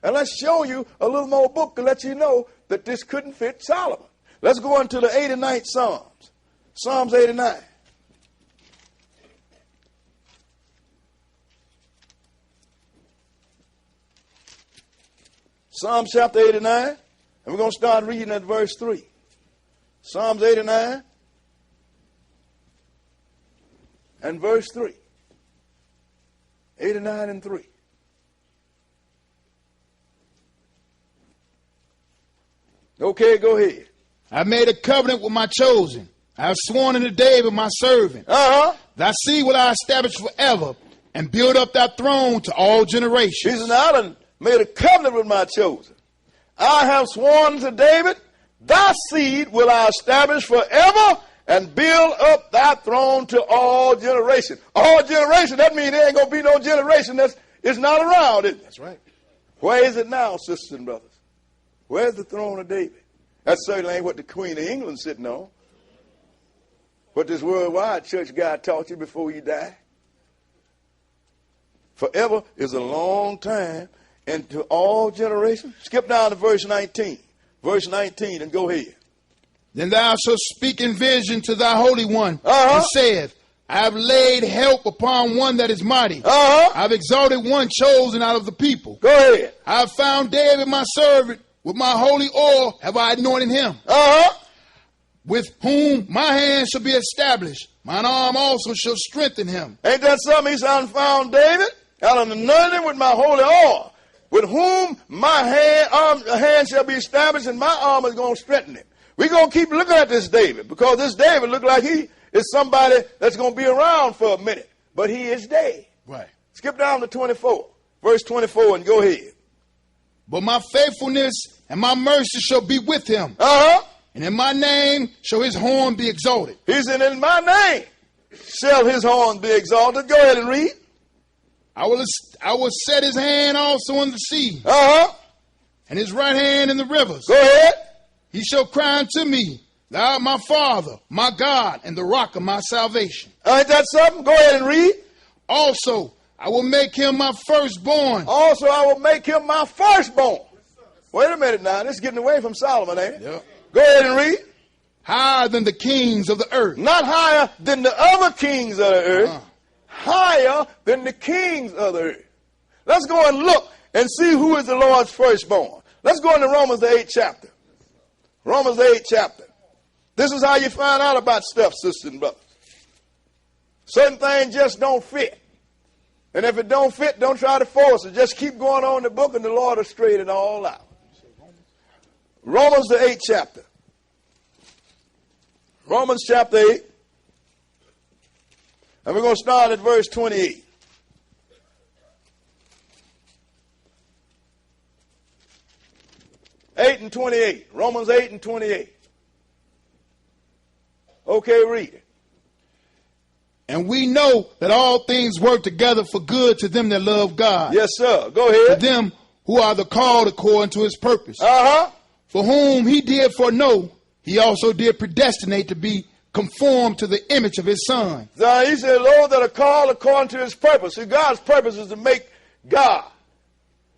And let's show you a little more book to let you know that this couldn't fit Solomon. Let's go into the 89th Psalms. Psalms 89. Psalms chapter 89. And we're going to start reading at verse 3. Psalms 89 and verse 3. 89 and 3. Okay, go ahead. I made a covenant with my chosen. I have sworn unto David my servant. Thy seed will I establish forever, and build up thy throne to all generations. He said, I done made a covenant with my chosen. I have sworn to David, thy seed will I establish forever, and build up thy throne to all generations. All generations, that means there ain't going to be no generation that's not around, is it? That's right. Where is it now, sisters and brothers? Where's the throne of David? That certainly ain't what the Queen of England's sitting on. What this worldwide church guy taught you before you die. Forever is a long time, and to all generations. Skip down to verse 19. Verse 19 and go ahead. Then thou shalt speak in vision to thy Holy One, and saith, I have laid help upon one that is mighty. I have exalted one chosen out of the people. Go ahead. I have found David my servant. With my holy oil have I anointed him. With whom my hand shall be established. Mine arm also shall strengthen him. Ain't that something? He said, I found David. I anointed him with my holy oil. With whom my hand shall be established, and my arm is going to strengthen him. We're going to keep looking at this David, because this David look like he is somebody that's going to be around for a minute, but he is dead. Right. Skip down to 24, verse 24, and go ahead. But my faithfulness and my mercy shall be with him. And in my name shall his horn be exalted. He said, in my name shall his horn be exalted. Go ahead and read. I will set his hand also on the sea. And his right hand in the rivers. Go ahead. He shall cry unto me, thou art my Father, my God, and the rock of my salvation. Ain't that something? Go ahead and read. Also, I will make him my firstborn. Also, I will make him my firstborn. Wait a minute now. This is getting away from Solomon, ain't it? Yep. Go ahead and read. Higher than the kings of the earth. Not higher than the other kings of the earth. Higher than the kings of the earth. Let's go and look and see who is the Lord's firstborn. Let's go into Romans the 8th chapter. Romans the 8th chapter. This is how you find out about stuff, sisters and brothers. Certain things just don't fit. And if it don't fit, don't try to force it. Just keep going on in the book and the Lord will straighten it all out. Romans the 8th chapter. Romans chapter 8. And we're going to start at verse 28. Romans 8 and 28. Okay, read it. And we know that all things work together for good to them that love God. Yes, sir. Go ahead. To them who are the called according to his purpose. For whom he did foreknow, he also did predestinate to be conformed to the image of his Son. So he said, Lord, that are called according to his purpose. See, God's purpose is to make God.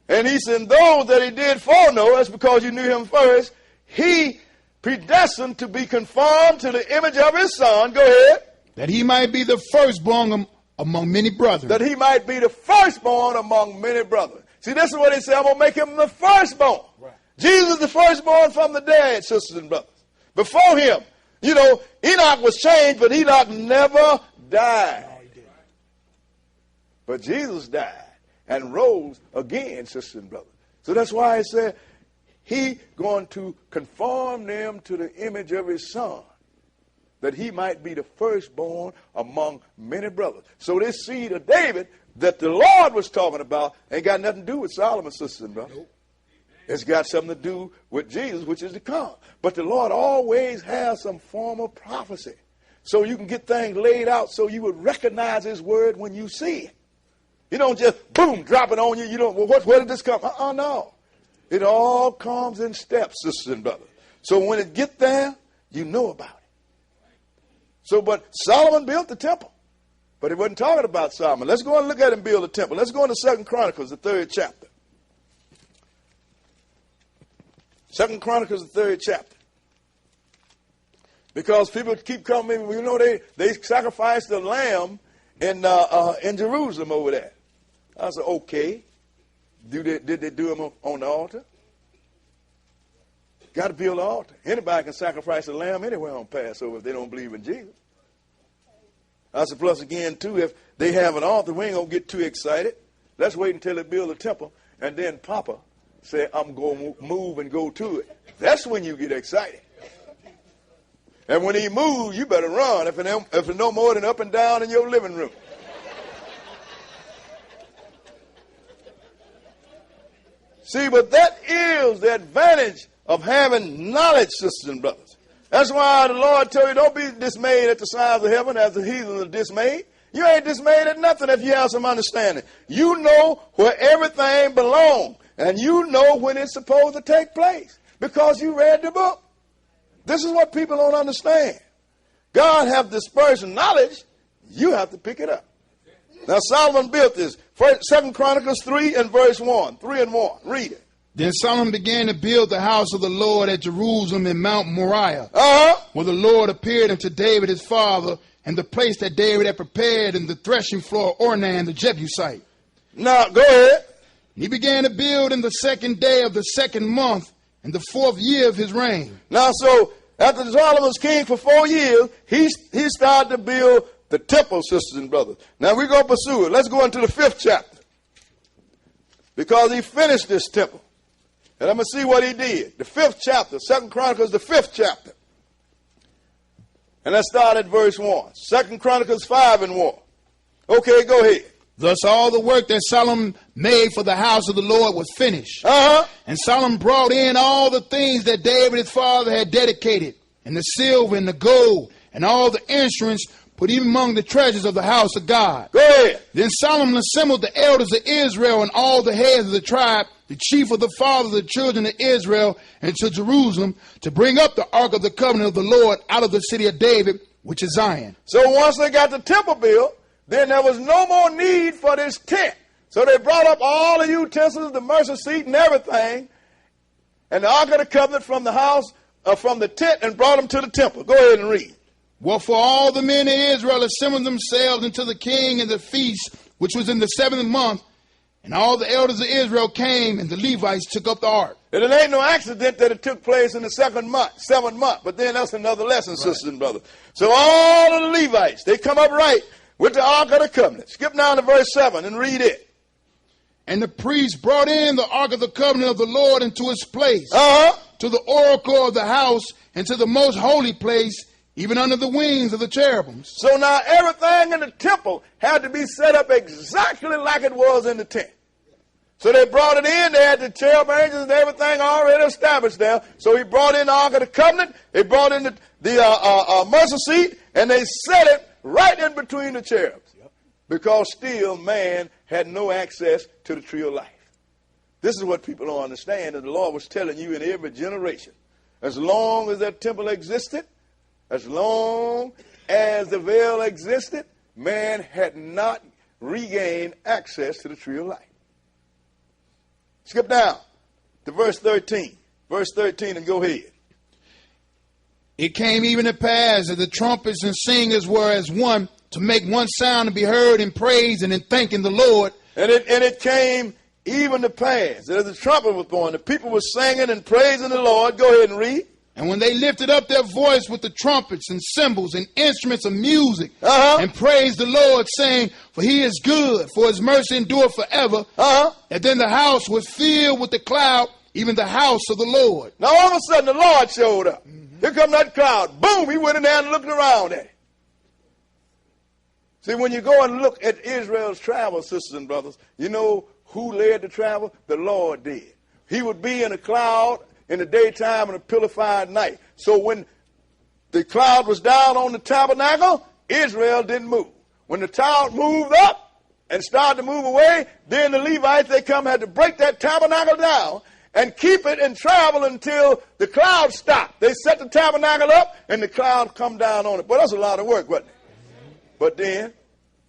And he said, those that he did foreknow, that's because you knew him first, he predestined to be conformed to the image of his Son. Go ahead. That he might be the firstborn among many brethren. That he might be the firstborn among many brethren. See, this is what he said, I'm going to make him the firstborn. Right. Jesus is the firstborn from the dead, sisters and brothers. Before him, you know, Enoch was changed, but Enoch never died. No, he didn't. But Jesus died and rose again, sisters and brothers. So that's why he said, he going to conform them to the image of his Son, that he might be the firstborn among many brothers. So this seed of David that the Lord was talking about ain't got nothing to do with Solomon, sisters and brothers. Nope. It's got something to do with Jesus, which is to come. But the Lord always has some form of prophecy. So you can get things laid out so you would recognize his word when you see it. You don't just, boom, drop it on you. You don't, well, where did this come? No. It all comes in steps, sisters and brothers. So when it get there, you know about it. So, but Solomon built the temple. But he wasn't talking about Solomon. Let's go and look at him build the temple. Let's go into 2 Chronicles, the 3rd chapter. 2 Chronicles, the 3rd chapter. Because people keep coming, you know, they sacrificed the lamb in Jerusalem over there. I said, okay. Did they do them on the altar? Got to build an altar. Anybody can sacrifice a lamb anywhere on Passover if they don't believe in Jesus. I said, plus again, too, if they have an altar, we ain't going to get too excited. Let's wait until they build a temple. And then Papa say, I'm going to move and go to it. That's when you get excited. And when he moves, you better run if it's no more than up and down in your living room. See, but that is the advantage of having knowledge, sisters and brothers. That's why the Lord told you, don't be dismayed at the signs of heaven as the heathens are dismayed. You ain't dismayed at nothing if you have some understanding. You know where everything belongs, and you know when it's supposed to take place because you read the book. This is what people don't understand. God have dispersed knowledge. You have to pick it up. Now, Solomon built this. 2 Chronicles 3 and verse 1. 3 and 1. Read it. Then Solomon began to build the house of the Lord at Jerusalem in Mount Moriah, where the Lord appeared unto David his father, and the place that David had prepared in the threshing floor of Ornan the Jebusite. Now, go ahead. And he began to build in the 2nd day of the 2nd month, in the 4th year of his reign. Now, so after Solomon was king for 4 years, he started to build the temple, sisters and brothers. Now, we're going to pursue it. Let's go into the 5th chapter. Because he finished this temple. And I'm going to see what he did. The 5th chapter, 2 Chronicles, the 5th chapter. And let's start at verse 1. 2 Chronicles 5 and 1. Okay, go ahead. Thus all the work that Solomon made for the house of the Lord was finished. And Solomon brought in all the things that David his father had dedicated, and the silver and the gold, and all the instruments put even among the treasures of the house of God. Go ahead. Then Solomon assembled the elders of Israel and all the heads of the tribe, the chief of the fathers of the children of Israel, and to Jerusalem to bring up the ark of the covenant of the Lord out of the city of David, which is Zion. So once they got the temple built, then there was no more need for this tent. So they brought up all the utensils, the mercy seat and everything, and the ark of the covenant from the house, from the tent, and brought them to the temple. Go ahead and read. Wherefore all the men of Israel assembled themselves unto the king in the feast, which was in the 7th month, and all the elders of Israel came, and the Levites took up the ark. And it ain't no accident that it took place in the 7th month, but then that's another lesson, right, sisters and brothers. So all of the Levites, they come up right with the ark of the covenant. Skip down to verse 7 and read it. And the priests brought in the ark of the covenant of the Lord into its place, to the oracle of the house, and to the most holy place, even under the wings of the cherubims. So now everything in the temple had to be set up exactly like it was in the tent. So they brought it in. They had the cherub angels and everything already established there. So he brought in the ark of the covenant. They brought in the mercy seat, and they set it right in between the cherubs. Yep. Because still man had no access to the tree of life. This is what people don't understand, and the Lord was telling you in every generation. As long as that temple existed, as long as the veil existed, man had not regained access to the tree of life. Skip down to verse 13. Verse 13 and go ahead. It came even to pass that the trumpets and singers were as one, to make one sound and be heard in praise and in thanking the Lord. And it came even to pass that as the trumpet was born, the people were singing and praising the Lord. Go ahead and read. And when they lifted up their voice with the trumpets and cymbals and instruments of music, and praised the Lord, saying, for he is good, for his mercy endureth forever, and then the house was filled with the cloud, even the house of the Lord. Now all of a sudden the Lord showed up. Here come that cloud. Boom, he went in there and looked around at it. See, when you go and look at Israel's travel, sisters and brothers, you know who led the travel? The Lord did. He would be in a cloud in the daytime and a pillar of fire at night. So when the cloud was down on the tabernacle, Israel didn't move. When the cloud moved up and started to move away, then the Levites, they had to break that tabernacle down and keep it and travel until the cloud stopped. They set the tabernacle up and the cloud come down on it. But that's a lot of work, wasn't it? But then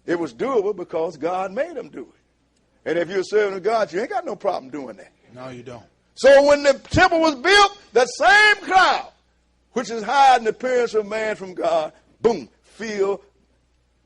it was doable because God made them do it. And if you're serving God, you ain't got no problem doing that. No, you don't. So when the temple was built, that same cloud, which is hiding the appearance of man from God, boom, filled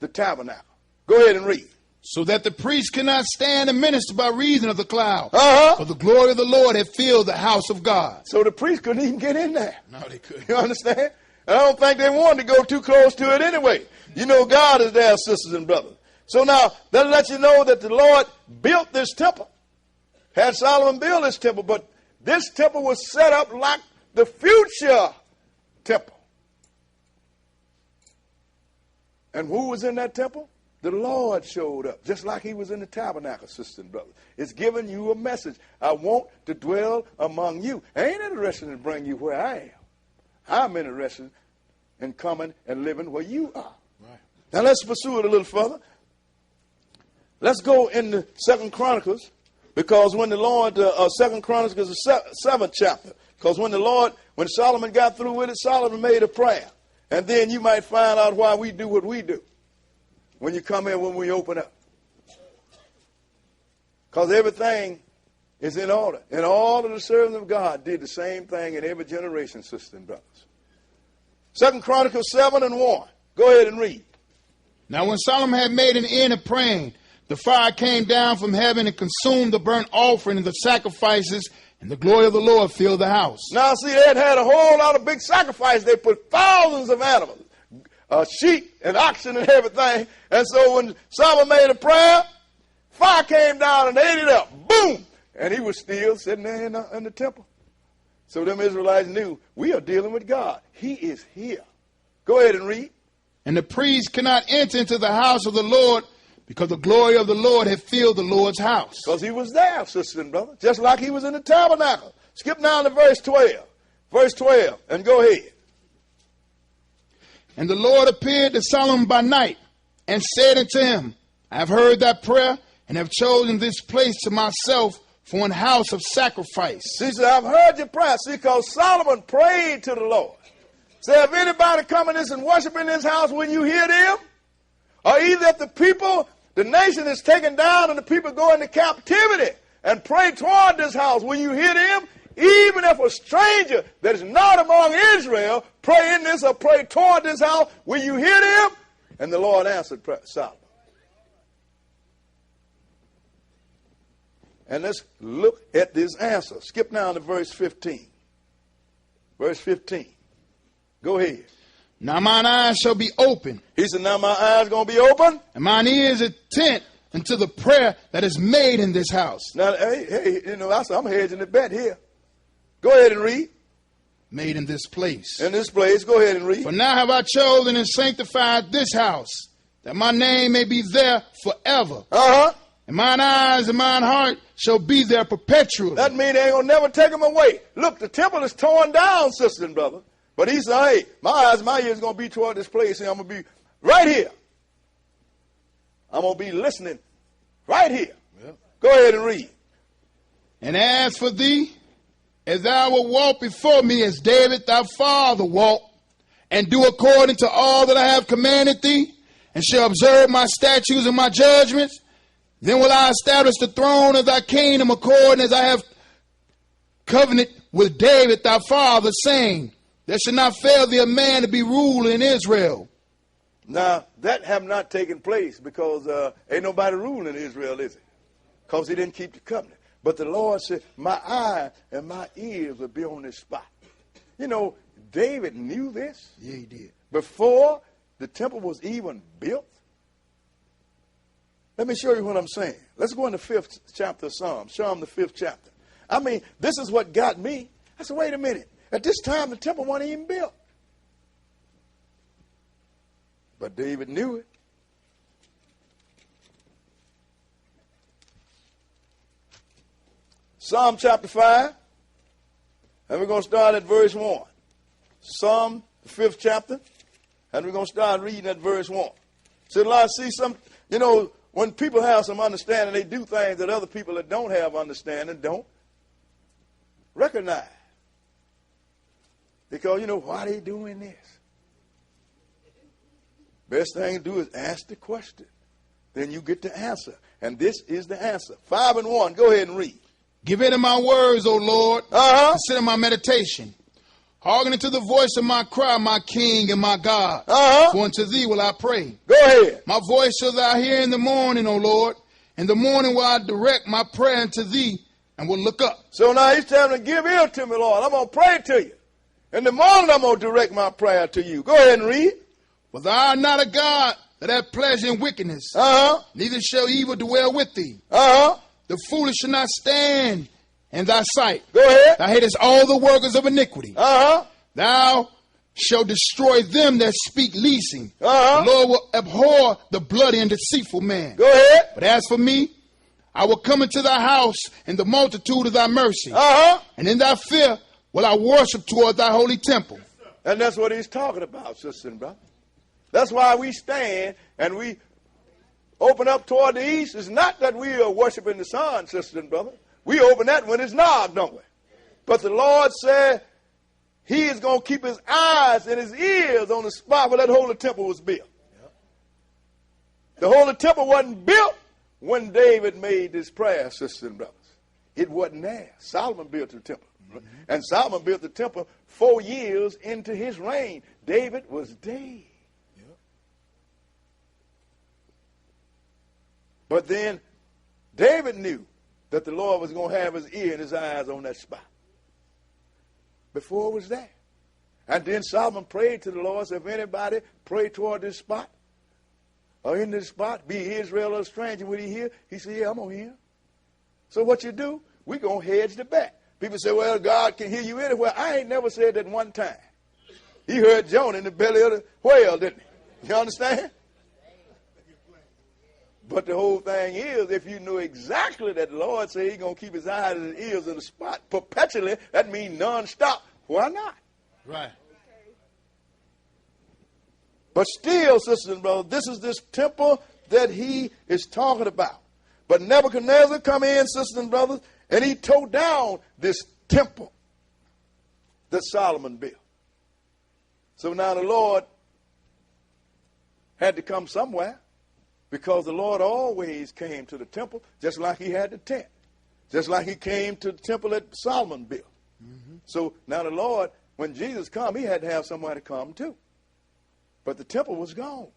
the tabernacle. Go ahead and read. So that the priests could not stand and minister by reason of the cloud. For the glory of the Lord had filled the house of God. So the priests couldn't even get in there. No, they couldn't. You understand? And I don't think they wanted to go too close to it anyway. You know God is there, sisters and brothers. So now, that lets you know that the Lord built this temple. Had Solomon build this temple, but this temple was set up like the future temple. And who was in that temple? The Lord showed up, just like he was in the tabernacle, sisters and brothers. It's giving you a message. I want to dwell among you. I ain't interested in bringing you where I am. I'm interested in coming and living where you are. Right. Now let's pursue it a little further. Let's go into 2 Chronicles, because when the Lord, 2 Chronicles is the 7th chapter. Because when Solomon got through with it, Solomon made a prayer. And then you might find out why we do what we do when you come in, when we open up. Because everything is in order. And all of the servants of God did the same thing in every generation, sisters and brothers. 2 Chronicles 7 and 1. Go ahead and read. Now when Solomon had made an end of praying, the fire came down from heaven and consumed the burnt offering and the sacrifices, and the glory of the Lord filled the house. Now see, they had a whole lot of big sacrifices. They put thousands of animals, sheep and oxen and everything. And so when Solomon made a prayer, fire came down and ate it up. Boom! And he was still sitting there in the temple. So them Israelites knew, we are dealing with God. He is here. Go ahead and read. And the priest cannot enter into the house of the Lord because the glory of the Lord had filled the Lord's house. Because he was there, sister and brother, just like he was in the tabernacle. Skip down to verse 12. Verse 12, and go ahead. And the Lord appeared to Solomon by night and said unto him, I have heard thy prayer and have chosen this place to myself for an house of sacrifice. See, so I've heard your prayer. See, because Solomon prayed to the Lord. Say, if anybody come in this and worship in this house, will you hear them? Or either if the people, the nation is taken down and the people go into captivity and pray toward this house, will you hear them? Even if a stranger that is not among Israel pray in this or pray toward this house, will you hear them? And the Lord answered Solomon. And let's look at this answer. Skip down to verse 15. Verse 15. Go ahead. Now mine eyes shall be open. He said, now my eyes going to be open. And mine ears attent unto the prayer that is made in this house. Now, hey, I'm hedging the bet here. Go ahead and read. Made in this place. In this place. Go ahead and read. For now have I chosen and sanctified this house, that my name may be there forever. Uh-huh. And mine eyes and mine heart shall be there perpetually. That means they ain't going to never take them away. Look, the temple is torn down, sister and brother. But he said, hey, my eyes and my ears going to be toward this place, and I'm going to be right here. I'm going to be listening right here. Yep. Go ahead and read. And as for thee, as thou wilt walk before me as David thy father walked, and do according to all that I have commanded thee, and shall observe my statutes and my judgments, then will I establish the throne of thy kingdom according as I have covenanted with David thy father, saying, there should not fail thee a man to be ruler in Israel. Now, that have not taken place because ain't nobody ruling in Israel, is it? Because he didn't keep the covenant. But the Lord said, my eye and my ears will be on this spot. You know, David knew this. Yeah, he did. Before the temple was even built. Let me show you what I'm saying. Let's go in the 5th chapter of Psalms. Psalm, the 5th chapter. I mean, this is what got me. I said, wait a minute. At this time, the temple wasn't even built. But David knew it. Psalm chapter 5. And we're going to start at verse 1. Psalm, the 5th chapter. And we're going to start reading at verse 1. So, I see some, when people have some understanding, they do things that other people that don't have understanding don't recognize. Because, why are they doing this? Best thing to do is ask the question. Then you get the answer. And this is the answer. 5 and 1. Go ahead and read. Give in to my words, O Lord. Consider my meditation. Hearken unto the voice of my cry, my King and my God. For unto thee will I pray. Go ahead. My voice shall thou hear in the morning, O Lord. In the morning will I direct my prayer unto thee and will look up. So now he's telling to give ear to me, Lord. I'm going to pray to you. In the morning I'm going to direct my prayer to you. Go ahead and read. For thou art not a God that hath pleasure in wickedness. Neither shall evil dwell with thee. The foolish shall not stand in thy sight. Go ahead. Thou hatest all the workers of iniquity. Thou shalt destroy them that speak leasing. The Lord will abhor the bloody and deceitful man. Go ahead. But as for me, I will come into thy house in the multitude of thy mercy. And in thy fear will I worship toward thy holy temple. And that's what he's talking about, sister and brother. That's why we stand and we open up toward the east. It's not that we are worshiping the sun, sister and brother. We open that when it's knocked, don't we? But the Lord said he is going to keep his eyes and his ears on the spot where that holy temple was built. The holy temple wasn't built when David made this prayer, sisters and brothers. It wasn't there. Solomon built the temple. And Solomon built the temple 4 years into his reign. David was dead. But then David knew that the Lord was going to have his ear and his eyes on that spot. Before it was there. And then Solomon prayed to the Lord, said, if anybody pray toward this spot, or in this spot, be Israel or a stranger, would he hear? He said, yeah, I'm going to hear. So what you do, we're going to hedge the bet. People say, well, God can hear you anywhere. I ain't never said that one time. He heard Jonah in the belly of the whale, didn't he? You understand? But the whole thing is, if you knew exactly that the Lord said he's going to keep his eyes and his ears in the spot perpetually, that means non-stop. Why not? Right. But still, sisters and brothers, this is this temple that he is talking about. But Nebuchadnezzar come in, sisters and brothers, and he tore down this temple that Solomon built. So now the Lord had to come somewhere, because the Lord always came to the temple just like he had the tent, just like he came to the temple that Solomon built. Mm-hmm. So now the Lord, when Jesus come, he had to have somewhere to come too. But the temple was gone.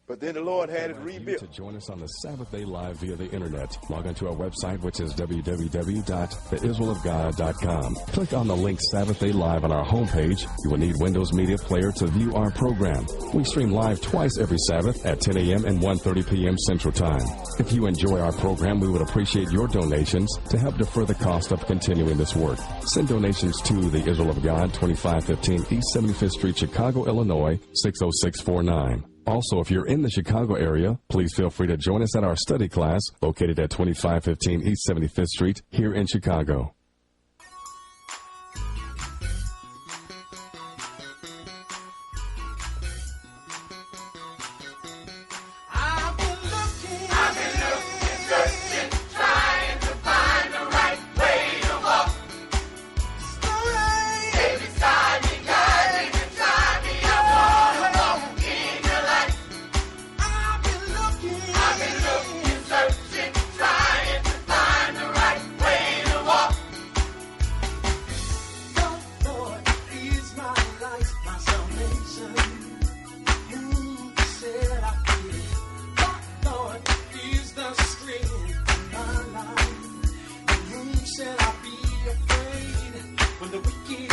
But then the Lord had it rebuilt. To join us on the Sabbath Day Live via the internet, log onto our website, which is www.theisraelofgod.com. Click on the link Sabbath Day Live on our homepage. You will need Windows Media Player to view our program. We stream live twice every Sabbath at 10 a.m. and 1:30 p.m. Central Time. If you enjoy our program, we would appreciate your donations to help defer the cost of continuing this work. Send donations to the Israel of God, 2515 East 75th Street, Chicago, Illinois, 60649. Also, if you're in the Chicago area, please feel free to join us at our study class located at 2515 East 75th Street here in Chicago. When the wicked